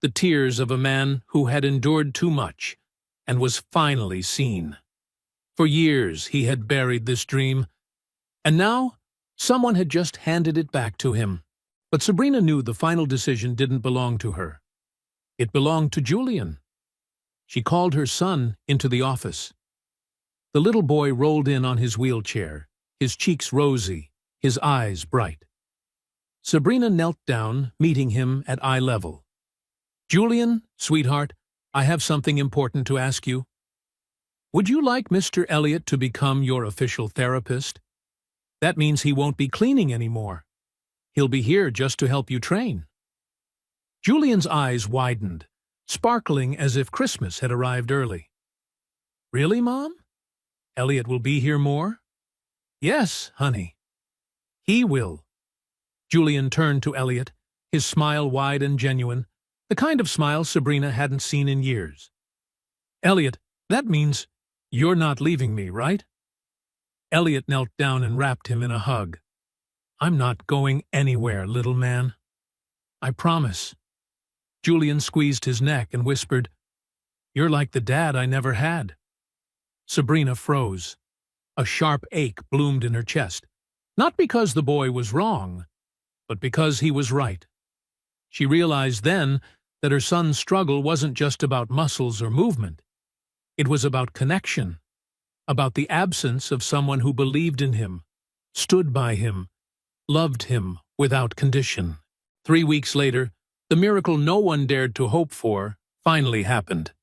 The tears of a man who had endured too much and was finally seen. For years he had buried this dream, and now someone had just handed it back to him. But Sabrina knew the final decision didn't belong to her. It belonged to Julian. She called her son into the office. The little boy rolled in on his wheelchair, his cheeks rosy, his eyes bright. Sabrina knelt down, meeting him at eye level. "Julian, sweetheart, I have something important to ask you. Would you like Mr. Elliot to become your official therapist? That means he won't be cleaning anymore. He'll be here just to help you train." Julian's eyes widened, sparkling as if Christmas had arrived early. "Really, Mom? Elliot will be here more?" "Yes, honey. He will." Julian turned to Elliot, his smile wide and genuine, the kind of smile Sabrina hadn't seen in years. "Elliot, that means you're not leaving me, right?" Elliot knelt down and wrapped him in a hug. "I'm not going anywhere, little man. I promise." Julian squeezed his neck and whispered, "You're like the dad I never had." Sabrina froze. A sharp ache bloomed in her chest, not because the boy was wrong, but because he was right. She realized then that her son's struggle wasn't just about muscles or movement. It was about connection, about the absence of someone who believed in him, stood by him, loved him without condition. 3 weeks later, the miracle no one dared to hope for finally happened.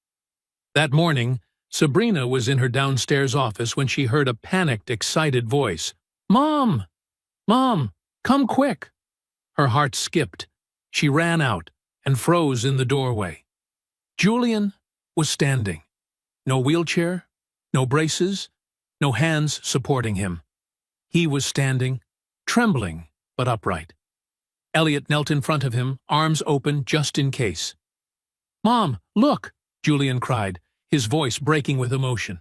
That morning, Sabrina was in her downstairs office when she heard a panicked, excited voice. "Mom! Mom! Come quick!" Her heart skipped. She ran out and froze in the doorway. Julian was standing. No wheelchair, no braces, no hands supporting him. He was standing, trembling but upright. Elliot knelt in front of him, arms open just in case. "Mom, look!" Julian cried, his voice breaking with emotion.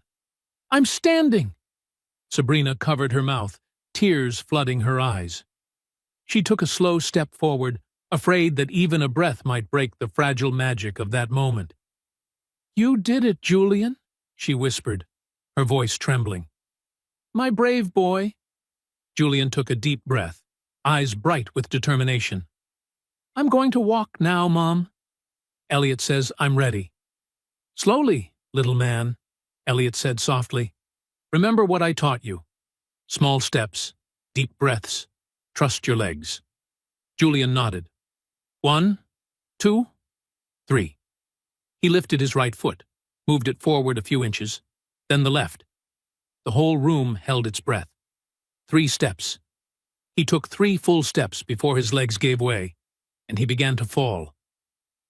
"I'm standing!" Sabrina covered her mouth, tears flooding her eyes. She took a slow step forward, afraid that even a breath might break the fragile magic of that moment. "You did it, Julian," she whispered, her voice trembling. "My brave boy." Julian took a deep breath, eyes bright with determination. "I'm going to walk now, Mom. Elliot says I'm ready." "Slowly, little man," Elliot said softly. "Remember what I taught you. Small steps, deep breaths, trust your legs." Julian nodded. 1, 2, 3. He lifted his right foot, moved it forward a few inches, then the left. The whole room held its breath. 3 steps. He took 3 full steps before his legs gave way, and he began to fall.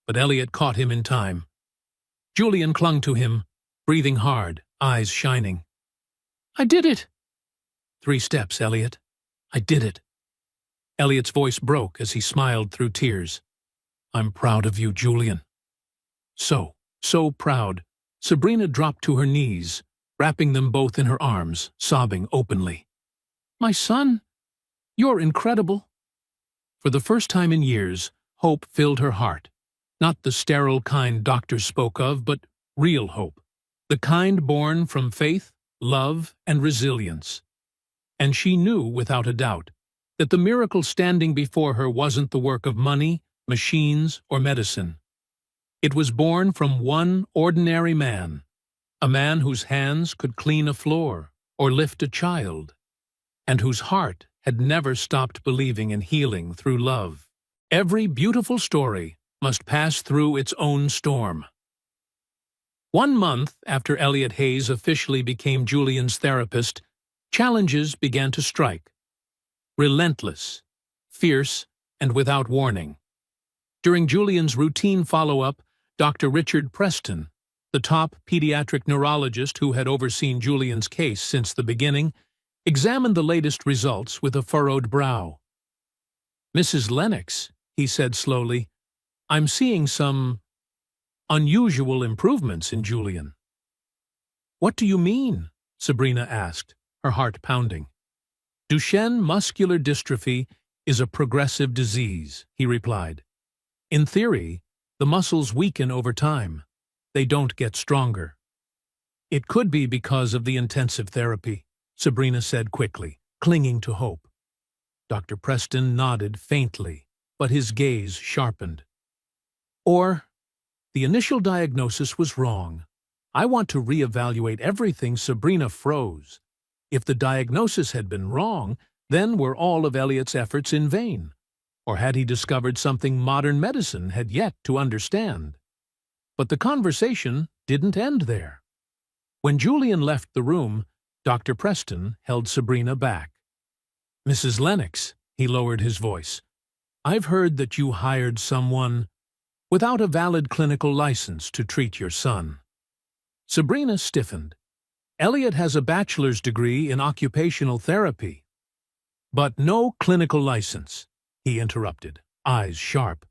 But Elliot caught him in time. Julian clung to him, breathing hard, eyes shining. "I did it!" 3 steps, Elliot. "I did it." Elliot's voice broke as he smiled through tears. "I'm proud of you, Julian." So proud. Sabrina dropped to her knees, wrapping them both in her arms, sobbing openly. "My son, you're incredible." For the first time in years, hope filled her heart. Not the sterile kind doctors spoke of, but real hope. The kind born from faith, love, and resilience. And she knew, without a doubt, that the miracle standing before her wasn't the work of money, machines, or medicine. It was born from one ordinary man, a man whose hands could clean a floor or lift a child, and whose heart had never stopped believing in healing through love. Every beautiful story must pass through its own storm. 1 month after Elliot Hayes officially became Julian's therapist, challenges began to strike. Relentless, fierce, and without warning. During Julian's routine follow-up, Dr. Richard Preston, the top pediatric neurologist who had overseen Julian's case since the beginning, examined the latest results with a furrowed brow. "Mrs. Lennox," he said slowly, "I'm seeing some unusual improvements in Julian." "What do you mean?" Sabrina asked, her heart pounding. "Duchenne muscular dystrophy is a progressive disease," he replied. "In theory, the muscles weaken over time. They don't get stronger." "It could be because of the intensive therapy," Sabrina said quickly, clinging to hope. Dr. Preston nodded faintly, but his gaze sharpened. "Or, the initial diagnosis was wrong. I want to reevaluate everything." Sabrina froze. If the diagnosis had been wrong, then were all of Elliot's efforts in vain? Or had he discovered something modern medicine had yet to understand? But the conversation didn't end there. When Julian left the room, Dr. Preston held Sabrina back. "Mrs. Lennox," he lowered his voice, "I've heard that you hired someone without a valid clinical license to treat your son." Sabrina stiffened. "Elliot has a bachelor's degree in occupational therapy." "But no clinical license," he interrupted, eyes sharp.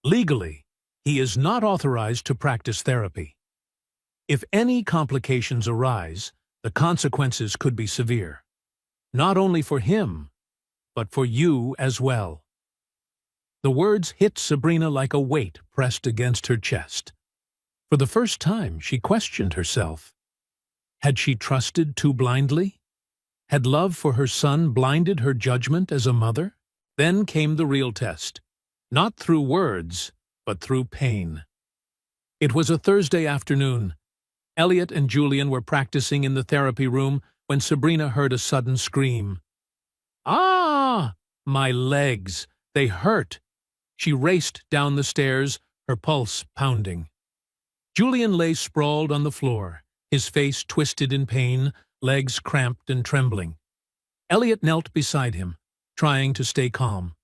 "Legally, he is not authorized to practice therapy. If any complications arise, the consequences could be severe. Not only for him, but for you as well." The words hit Sabrina like a weight pressed against her chest. For the first time, she questioned herself. Had she trusted too blindly? Had love for her son blinded her judgment as a mother? Then came the real test, not through words, but through pain. It was a Thursday afternoon. Elliot and Julian were practicing in the therapy room when Sabrina heard a sudden scream. "Ah! My legs! They hurt!" She raced down the stairs, her pulse pounding. Julian lay sprawled on the floor, his face twisted in pain, legs cramped and trembling. Elliot knelt beside him, trying to stay calm.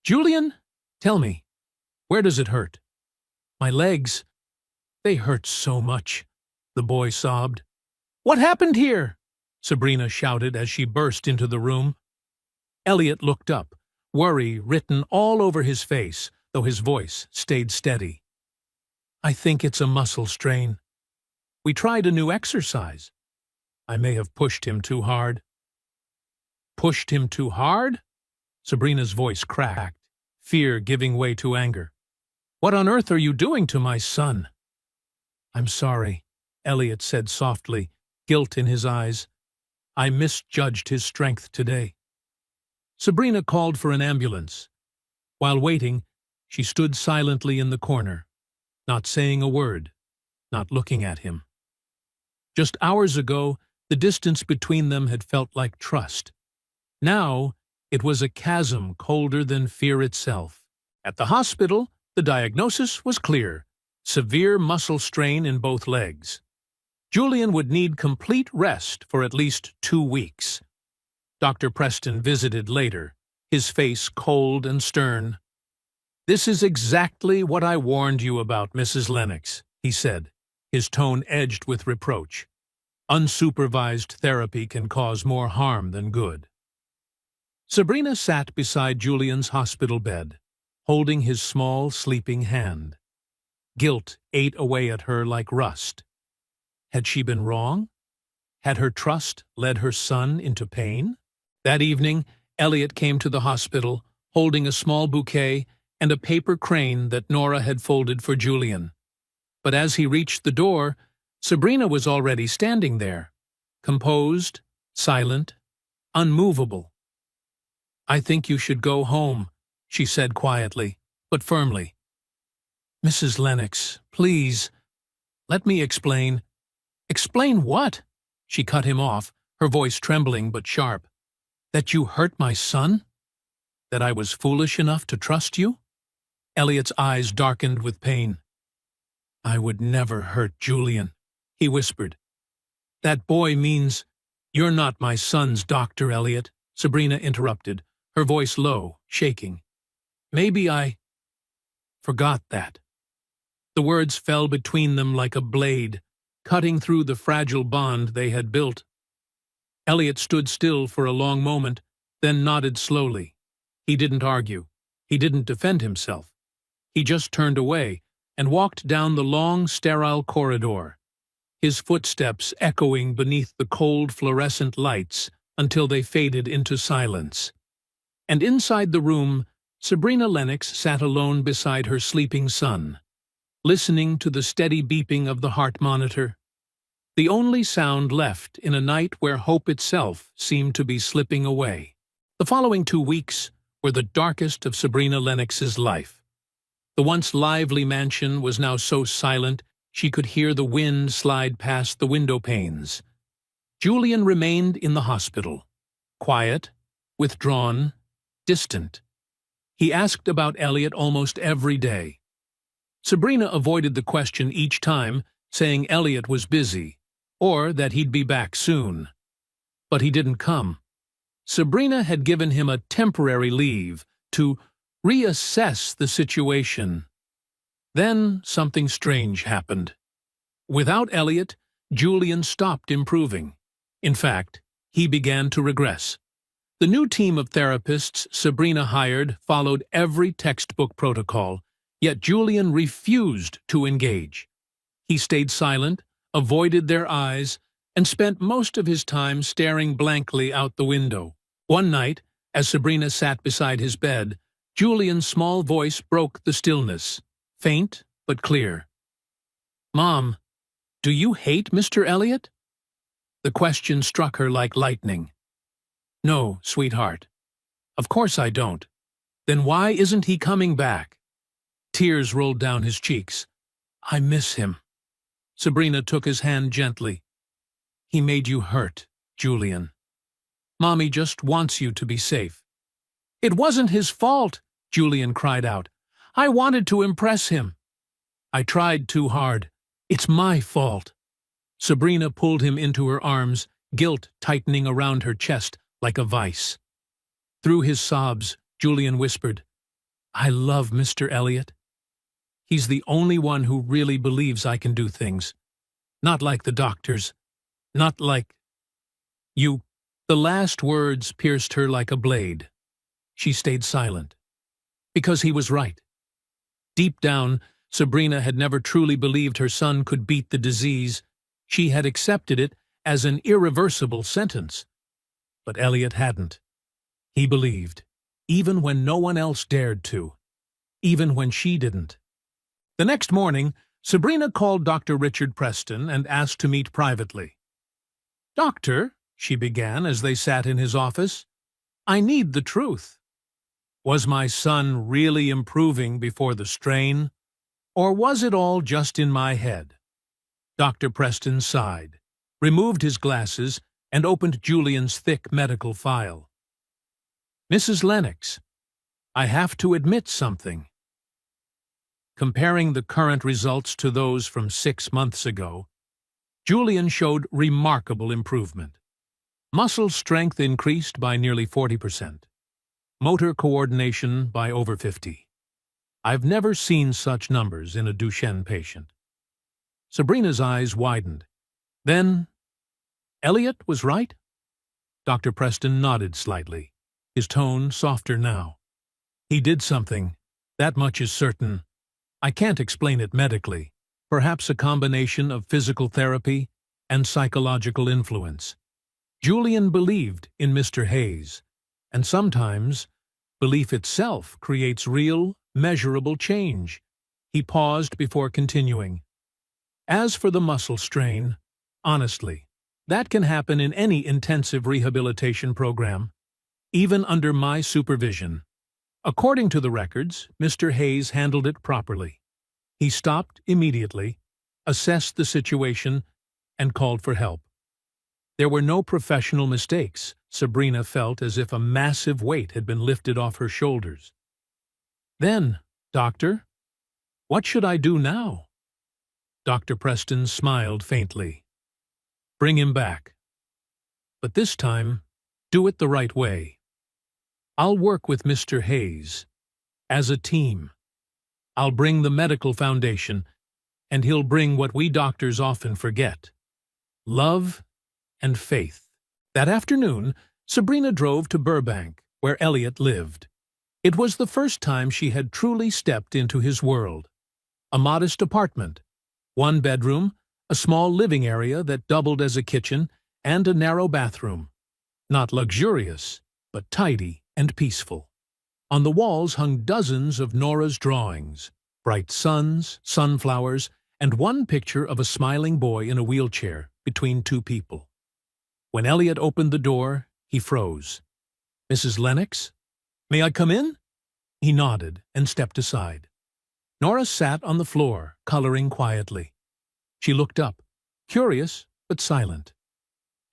"Julian, tell me, where does it hurt?" "My legs. They hurt so much," the boy sobbed. "What happened here?" Sabrina shouted as she burst into the room. Elliot looked up, worry written all over his face, though his voice stayed steady. "I think it's a muscle strain. We tried a new exercise. I may have pushed him too hard." "Pushed him too hard?" Sabrina's voice cracked, fear giving way to anger. "What on earth are you doing to my son?" "I'm sorry," Elliot said softly, guilt in his eyes. "I misjudged his strength today." Sabrina called for an ambulance. While waiting, she stood silently in the corner, not saying a word, not looking at him. Just hours ago, the distance between them had felt like trust. Now, it was a chasm colder than fear itself. At the hospital, the diagnosis was clear: severe muscle strain in both legs. Julian would need complete rest for at least 2 weeks. Dr. Preston visited later, his face cold and stern. "This is exactly what I warned you about, Mrs. Lennox," he said, his tone edged with reproach. "Unsupervised therapy can cause more harm than good." Sabrina sat beside Julian's hospital bed, holding his small, sleeping hand. Guilt ate away at her like rust. Had she been wrong? Had her trust led her son into pain? That evening, Elliot came to the hospital, holding a small bouquet and a paper crane that Nora had folded for Julian. But as he reached the door, Sabrina was already standing there, composed, silent, unmovable. "I think you should go home," she said quietly, but firmly. "Mrs. Lennox, please, let me explain." "Explain what?" She cut him off, her voice trembling but sharp. "That you hurt my son? That I was foolish enough to trust you?" Elliot's eyes darkened with pain. "I would never hurt Julian," he whispered. "That boy means—" "You're not my son's doctor, Elliot," Sabrina interrupted, her voice low, shaking. "Maybe I forgot that." The words fell between them like a blade, cutting through the fragile bond they had built. Elliot stood still for a long moment, then nodded slowly. He didn't argue. He didn't defend himself. He just turned away and walked down the long, sterile corridor, his footsteps echoing beneath the cold fluorescent lights until they faded into silence. And inside the room, Sabrina Lennox sat alone beside her sleeping son, listening to the steady beeping of the heart monitor, the only sound left in a night where hope itself seemed to be slipping away. The following 2 weeks were the darkest of Sabrina Lennox's life. The once lively mansion was now so silent she could hear the wind slide past the window panes. Julian remained in the hospital, quiet, withdrawn, distant. He asked about Elliot almost every day. Sabrina avoided the question each time, saying Elliot was busy, or that he'd be back soon. But he didn't come. Sabrina had given him a temporary leave to reassess the situation. Then something strange happened. Without Elliot, Julian stopped improving. In fact, he began to regress. The new team of therapists Sabrina hired followed every textbook protocol, yet Julian refused to engage. He stayed silent, avoided their eyes, and spent most of his time staring blankly out the window. One night, as Sabrina sat beside his bed, Julian's small voice broke the stillness, faint but clear. "Mom, do you hate Mr. Elliot?" The question struck her like lightning. "No, sweetheart. Of course I don't. Then why isn't he coming back?" Tears rolled down his cheeks. "I miss him." Sabrina took his hand gently. "He made you hurt, Julian. Mommy just wants you to be safe." "It wasn't his fault," Julian cried out. "I wanted to impress him." "I tried too hard. It's my fault. Sabrina pulled him into her arms, guilt tightening around her chest like a vice. Through his sobs, Julian whispered, I love Mr. Elliot. He's the only one who really believes I can do things. Not like the doctors. Not like you. The last words pierced her like a blade. She stayed silent. Because he was right. Deep down, Sabrina had never truly believed her son could beat the disease. She had accepted it as an irreversible sentence. But Elliot hadn't. He believed, even when no one else dared to. Even when she didn't. The next morning, Sabrina called Dr. Richard Preston and asked to meet privately. Doctor, she began as they sat in his office, I need the truth. Was my son really improving before the strain? Or was it all just in my head? Dr. Preston sighed, removed his glasses, and opened Julian's thick medical file. Mrs. Lennox, I have to admit something. Comparing the current results to those from 6 months ago, Julian showed remarkable improvement. Muscle strength increased by nearly 40%. Motor coordination by over 50%. I've never seen such numbers in a Duchenne patient. Sabrina's eyes widened. Then, Elliot was right? Dr. Preston nodded slightly, his tone softer now. He did something. That much is certain. I can't explain it medically. Perhaps a combination of physical therapy and psychological influence. Julian believed in Mr. Hayes, and sometimes belief itself creates real, measurable change. He paused before continuing. As for the muscle strain, honestly, that can happen in any intensive rehabilitation program, even under my supervision. According to the records, Mr. Hayes handled it properly. He stopped immediately, assessed the situation, and called for help. There were no professional mistakes. Sabrina felt as if a massive weight had been lifted off her shoulders. Then, Doctor, what should I do now? Dr. Preston smiled faintly. Bring him back. But this time, do it the right way. I'll work with Mr. Hayes. As a team. I'll bring the medical foundation, and he'll bring what we doctors often forget. Love and faith. That afternoon, Sabrina drove to Burbank, where Elliot lived. It was the first time she had truly stepped into his world. A modest apartment, 1 bedroom, a small living area that doubled as a kitchen, and a narrow bathroom. Not luxurious, but tidy and peaceful. On the walls hung dozens of Nora's drawings, bright suns, sunflowers, and one picture of a smiling boy in a wheelchair between 2 people. When Elliot opened the door, he froze. Mrs. Lennox? May I come in? He nodded and stepped aside. Nora sat on the floor, coloring quietly. She looked up, curious but silent.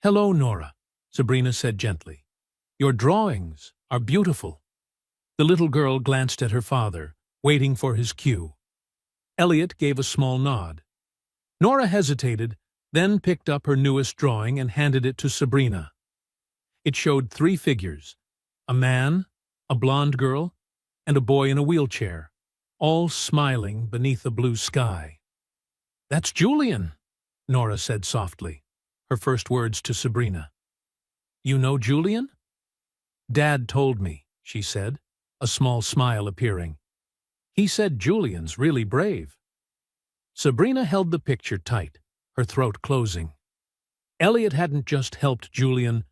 Hello, Nora, Sabrina said gently. Your drawings are beautiful. The little girl glanced at her father, waiting for his cue. Elliot gave a small nod. Nora hesitated, then picked up her newest drawing and handed it to Sabrina. It showed 3 figures, a man, a blonde girl, and a boy in a wheelchair, all smiling beneath a blue sky. That's Julian, Nora said softly, her first words to Sabrina. You know Julian? Dad told me, she said, a small smile appearing. He said Julian's really brave. Sabrina held the picture tight, her throat closing. Elliot hadn't just helped Julian.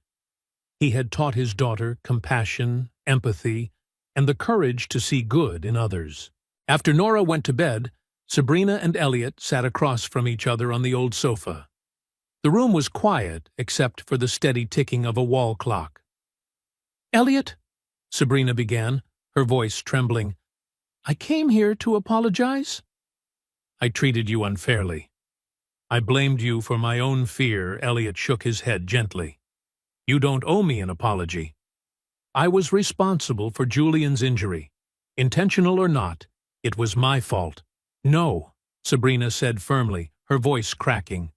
He had taught his daughter compassion, empathy, and the courage to see good in others. After Nora went to bed, Sabrina and Elliot sat across from each other on the old sofa. The room was quiet except for the steady ticking of a wall clock. Elliot, Sabrina began, her voice trembling, I came here to apologize. I treated you unfairly. I blamed you for my own fear. Elliot shook his head gently. You don't owe me an apology. I was responsible for Julian's injury. Intentional or not, it was my fault. No, Sabrina said firmly, her voice cracking.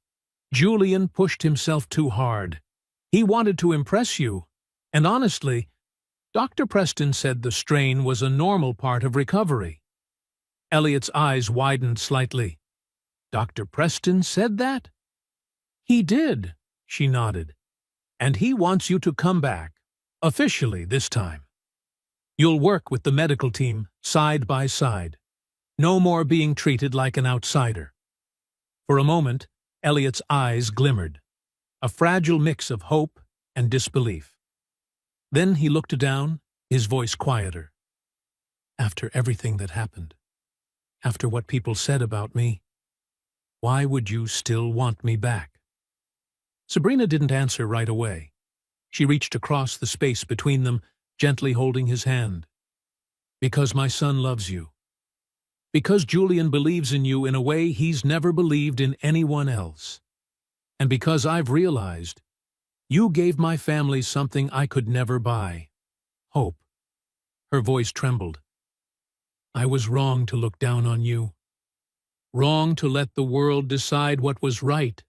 "Julian pushed himself too hard. He wanted to impress you. And honestly, Dr. Preston said the strain was a normal part of recovery." Elliot's eyes widened slightly. "Dr. Preston said that?" "He did," she nodded. "And he wants you to come back, officially this time. You'll work with the medical team, side by side. No more being treated like an outsider." For a moment, Elliot's eyes glimmered, a fragile mix of hope and disbelief. Then he looked down, his voice quieter. "After everything that happened, after what people said about me, why would you still want me back?" Sabrina didn't answer right away. She reached across the space between them, gently holding his hand. "Because my son loves you. Because Julian believes in you in a way he's never believed in anyone else. And because I've realized you gave my family something I could never buy. Hope." Her voice trembled. "I was wrong to look down on you. Wrong to let the world decide what was right.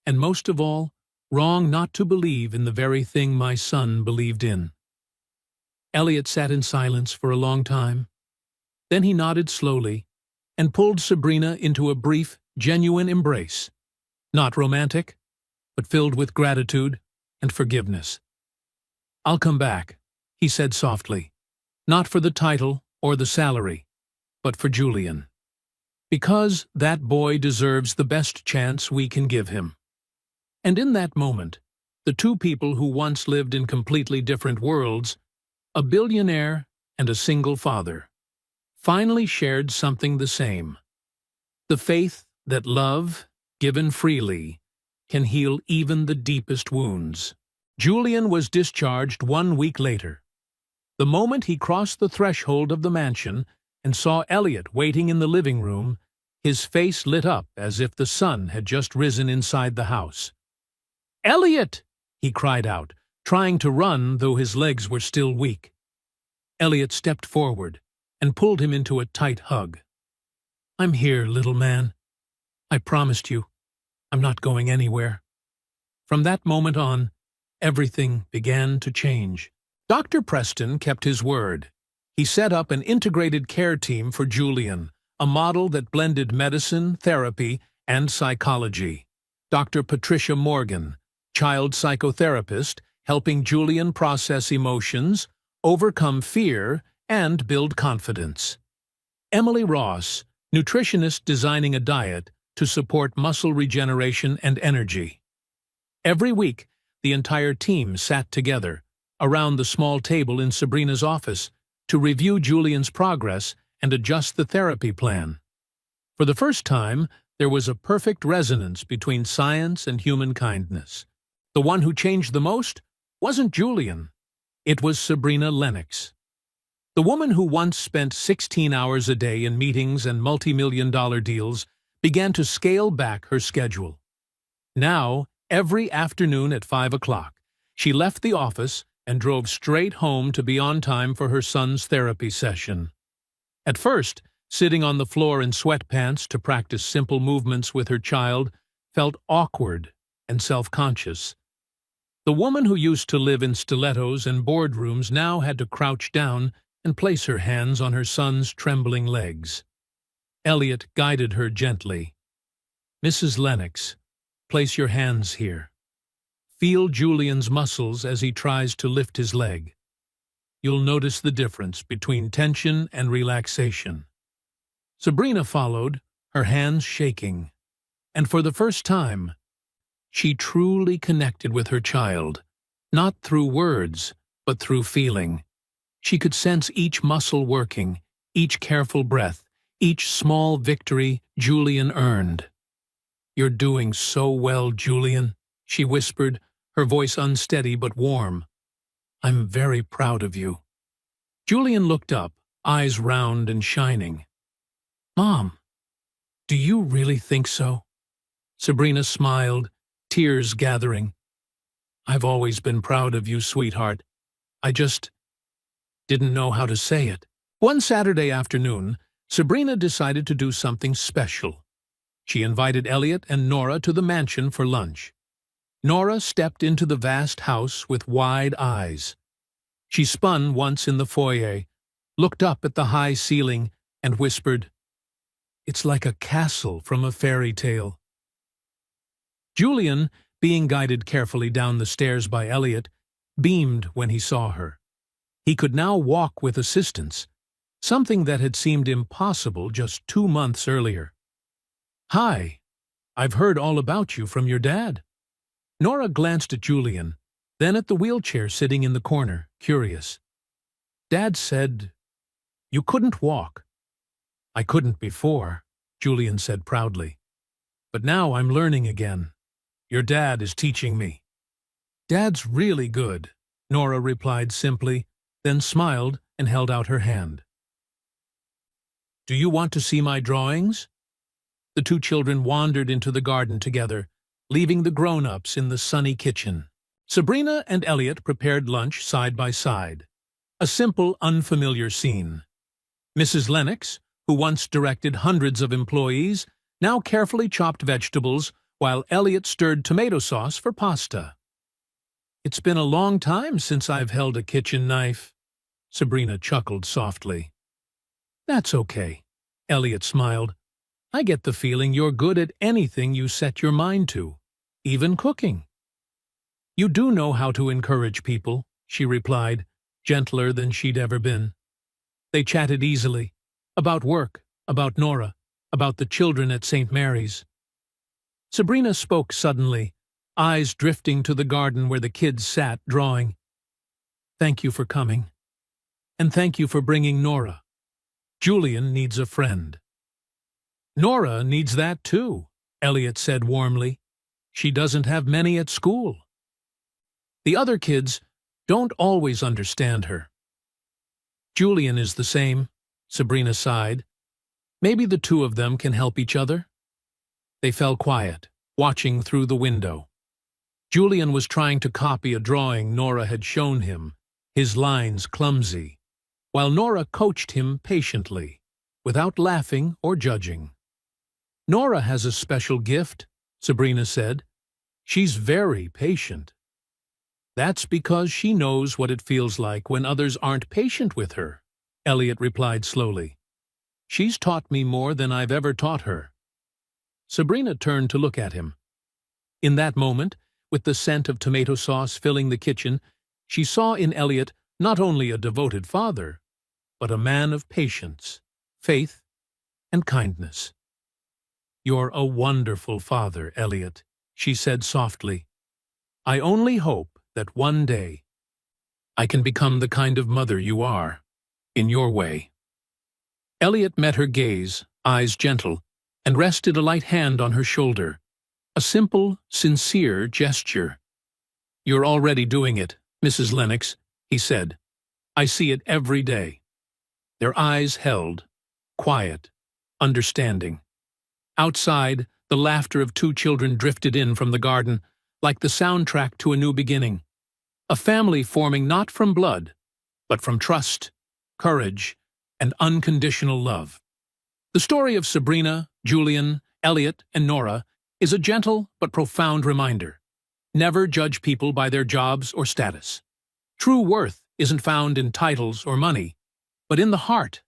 And most of all, wrong not to believe in the very thing my son believed in." Elliot sat in silence for a long time. Then he nodded slowly and pulled Sabrina into a brief, genuine embrace. Not romantic, but filled with gratitude and forgiveness. "I'll come back," he said softly. "Not for the title or the salary, but for Julian. Because that boy deserves the best chance we can give him." And in that moment, the two people who once lived in completely different worlds, a billionaire and a single father, finally shared something the same: the faith that love, given freely, can heal even the deepest wounds. Julian was discharged 1 week later. The moment he crossed the threshold of the mansion and saw Elliot waiting in the living room, his face lit up as if the sun had just risen inside the house. "Elliot!" he cried out, trying to run though his legs were still weak. Elliot stepped forward and pulled him into a tight hug. "I'm here, little man. I promised you. I'm not going anywhere." From that moment on, everything began to change. Dr. Preston kept his word. He set up an integrated care team for Julian, a model that blended medicine, therapy, and psychology. Dr. Patricia Morgan, child psychotherapist, helping Julian process emotions, overcome fear, and build confidence. Emily Ross, nutritionist designing a diet to support muscle regeneration and energy. Every week, the entire team sat together, around the small table in Sabrina's office, to review Julian's progress and adjust the therapy plan. For the first time, there was a perfect resonance between science and human kindness. The one who changed the most wasn't Julian. It was Sabrina Lennox. The woman who once spent 16 hours a day in meetings and multi-million-dollar deals began to scale back her schedule. Now, every afternoon at 5 o'clock, she left the office and drove straight home to be on time for her son's therapy session. At first, sitting on the floor in sweatpants to practice simple movements with her child felt awkward and self-conscious. The woman who used to live in stilettos and boardrooms now had to crouch down and place her hands on her son's trembling legs. Elliot guided her gently. "Mrs. Lennox, place your hands here. Feel Julian's muscles as he tries to lift his leg. You'll notice the difference between tension and relaxation." Sabrina followed, her hands shaking, and for the first time, she truly connected with her child, not through words, but through feeling. She could sense each muscle working, each careful breath, each small victory Julian earned. "You're doing so well, Julian," she whispered, her voice unsteady but warm. "I'm very proud of you." Julian looked up, eyes round and shining. "Mom, do you really think so?" Sabrina smiled, tears gathering. "I've always been proud of you, sweetheart. I just didn't know how to say it." One Saturday afternoon, Sabrina decided to do something special. She invited Elliot and Nora to the mansion for lunch. Nora stepped into the vast house with wide eyes. She spun once in the foyer, looked up at the high ceiling, and whispered, "It's like a castle from a fairy tale." Julian, being guided carefully down the stairs by Elliot, beamed when he saw her. He could now walk with assistance, something that had seemed impossible just 2 months earlier. "Hi, I've heard all about you from your dad." Nora glanced at Julian, then at the wheelchair sitting in the corner, curious. "Dad said you couldn't walk." "I couldn't before," Julian said proudly. "But now I'm learning again. Your dad is teaching me." "Dad's really good," Nora replied simply, then smiled and held out her hand. "Do you want to see my drawings?" The two children wandered into the garden together, leaving the grown-ups in the sunny kitchen. Sabrina and Elliot prepared lunch side by side. A simple, unfamiliar scene. Mrs. Lennox, who once directed hundreds of employees, now carefully chopped vegetables, while Elliot stirred tomato sauce for pasta. "It's been a long time since I've held a kitchen knife," Sabrina chuckled softly. "That's okay," Elliot smiled. "I get the feeling you're good at anything you set your mind to, even cooking." "You do know how to encourage people," she replied, gentler than she'd ever been. They chatted easily, about work, about Nora, about the children at St. Mary's. Sabrina spoke suddenly, eyes drifting to the garden where the kids sat drawing. "Thank you for coming. And thank you for bringing Nora. Julian needs a friend." "Nora needs that too," Elliot said warmly. "She doesn't have many at school." "The other kids don't always understand her." "Julian is the same," Sabrina sighed. "Maybe the two of them can help each other." They fell quiet, watching through the window. Julian was trying to copy a drawing Nora had shown him, his lines clumsy, while Nora coached him patiently, without laughing or judging. "Nora has a special gift," Sabrina said. "She's very patient." "That's because she knows what it feels like when others aren't patient with her," Elliot replied slowly. "She's taught me more than I've ever taught her." Sabrina turned to look at him. In that moment, with the scent of tomato sauce filling the kitchen, she saw in Elliot not only a devoted father, but a man of patience, faith, and kindness. "You're a wonderful father, Elliot," she said softly. "I only hope that one day I can become the kind of mother you are, in your way." Elliot met her gaze, eyes gentle, and rested a light hand on her shoulder. A simple, sincere gesture. "You're already doing it, Mrs. Lennox," he said. "I see it every day." Their eyes held, quiet, understanding. Outside, the laughter of two children drifted in from the garden, like the soundtrack to a new beginning. A family forming not from blood, but from trust, courage, and unconditional love. The story of Sabrina, Julian, Elliot, and Nora is a gentle but profound reminder. Never judge people by their jobs or status. True worth isn't found in titles or money, but in the heart,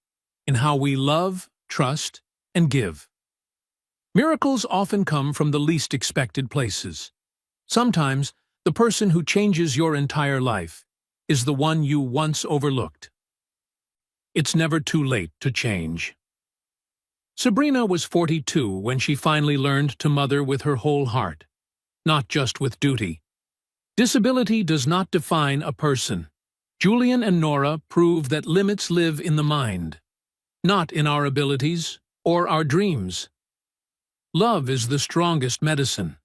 in how we love, trust, and give. Miracles often come from the least expected places. Sometimes, the person who changes your entire life is the one you once overlooked. It's never too late to change. Sabrina was 42 when she finally learned to mother with her whole heart, not just with duty. Disability does not define a person. Julian and Nora prove that limits live in the mind, not in our abilities or our dreams. Love is the strongest medicine.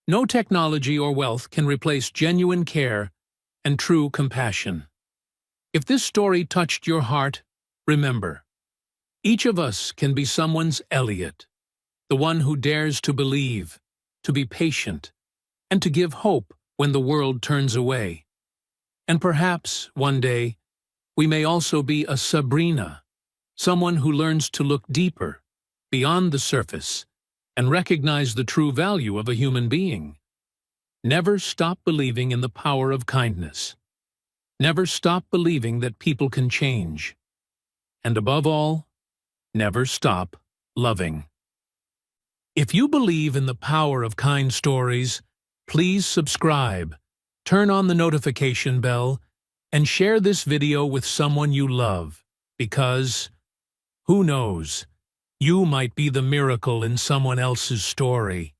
No technology or wealth can replace genuine care and true compassion. If this story touched your heart, remember, each of us can be someone's Elliot, the one who dares to believe, to be patient, and to give hope when the world turns away. And perhaps, one day, we may also be a Sabrina, someone who learns to look deeper, beyond the surface, and recognize the true value of a human being. Never stop believing in the power of kindness. Never stop believing that people can change. And above all, never stop loving. If you believe in the power of kind stories, please subscribe, turn on the notification bell, and share this video with someone you love, because, who knows, you might be the miracle in someone else's story.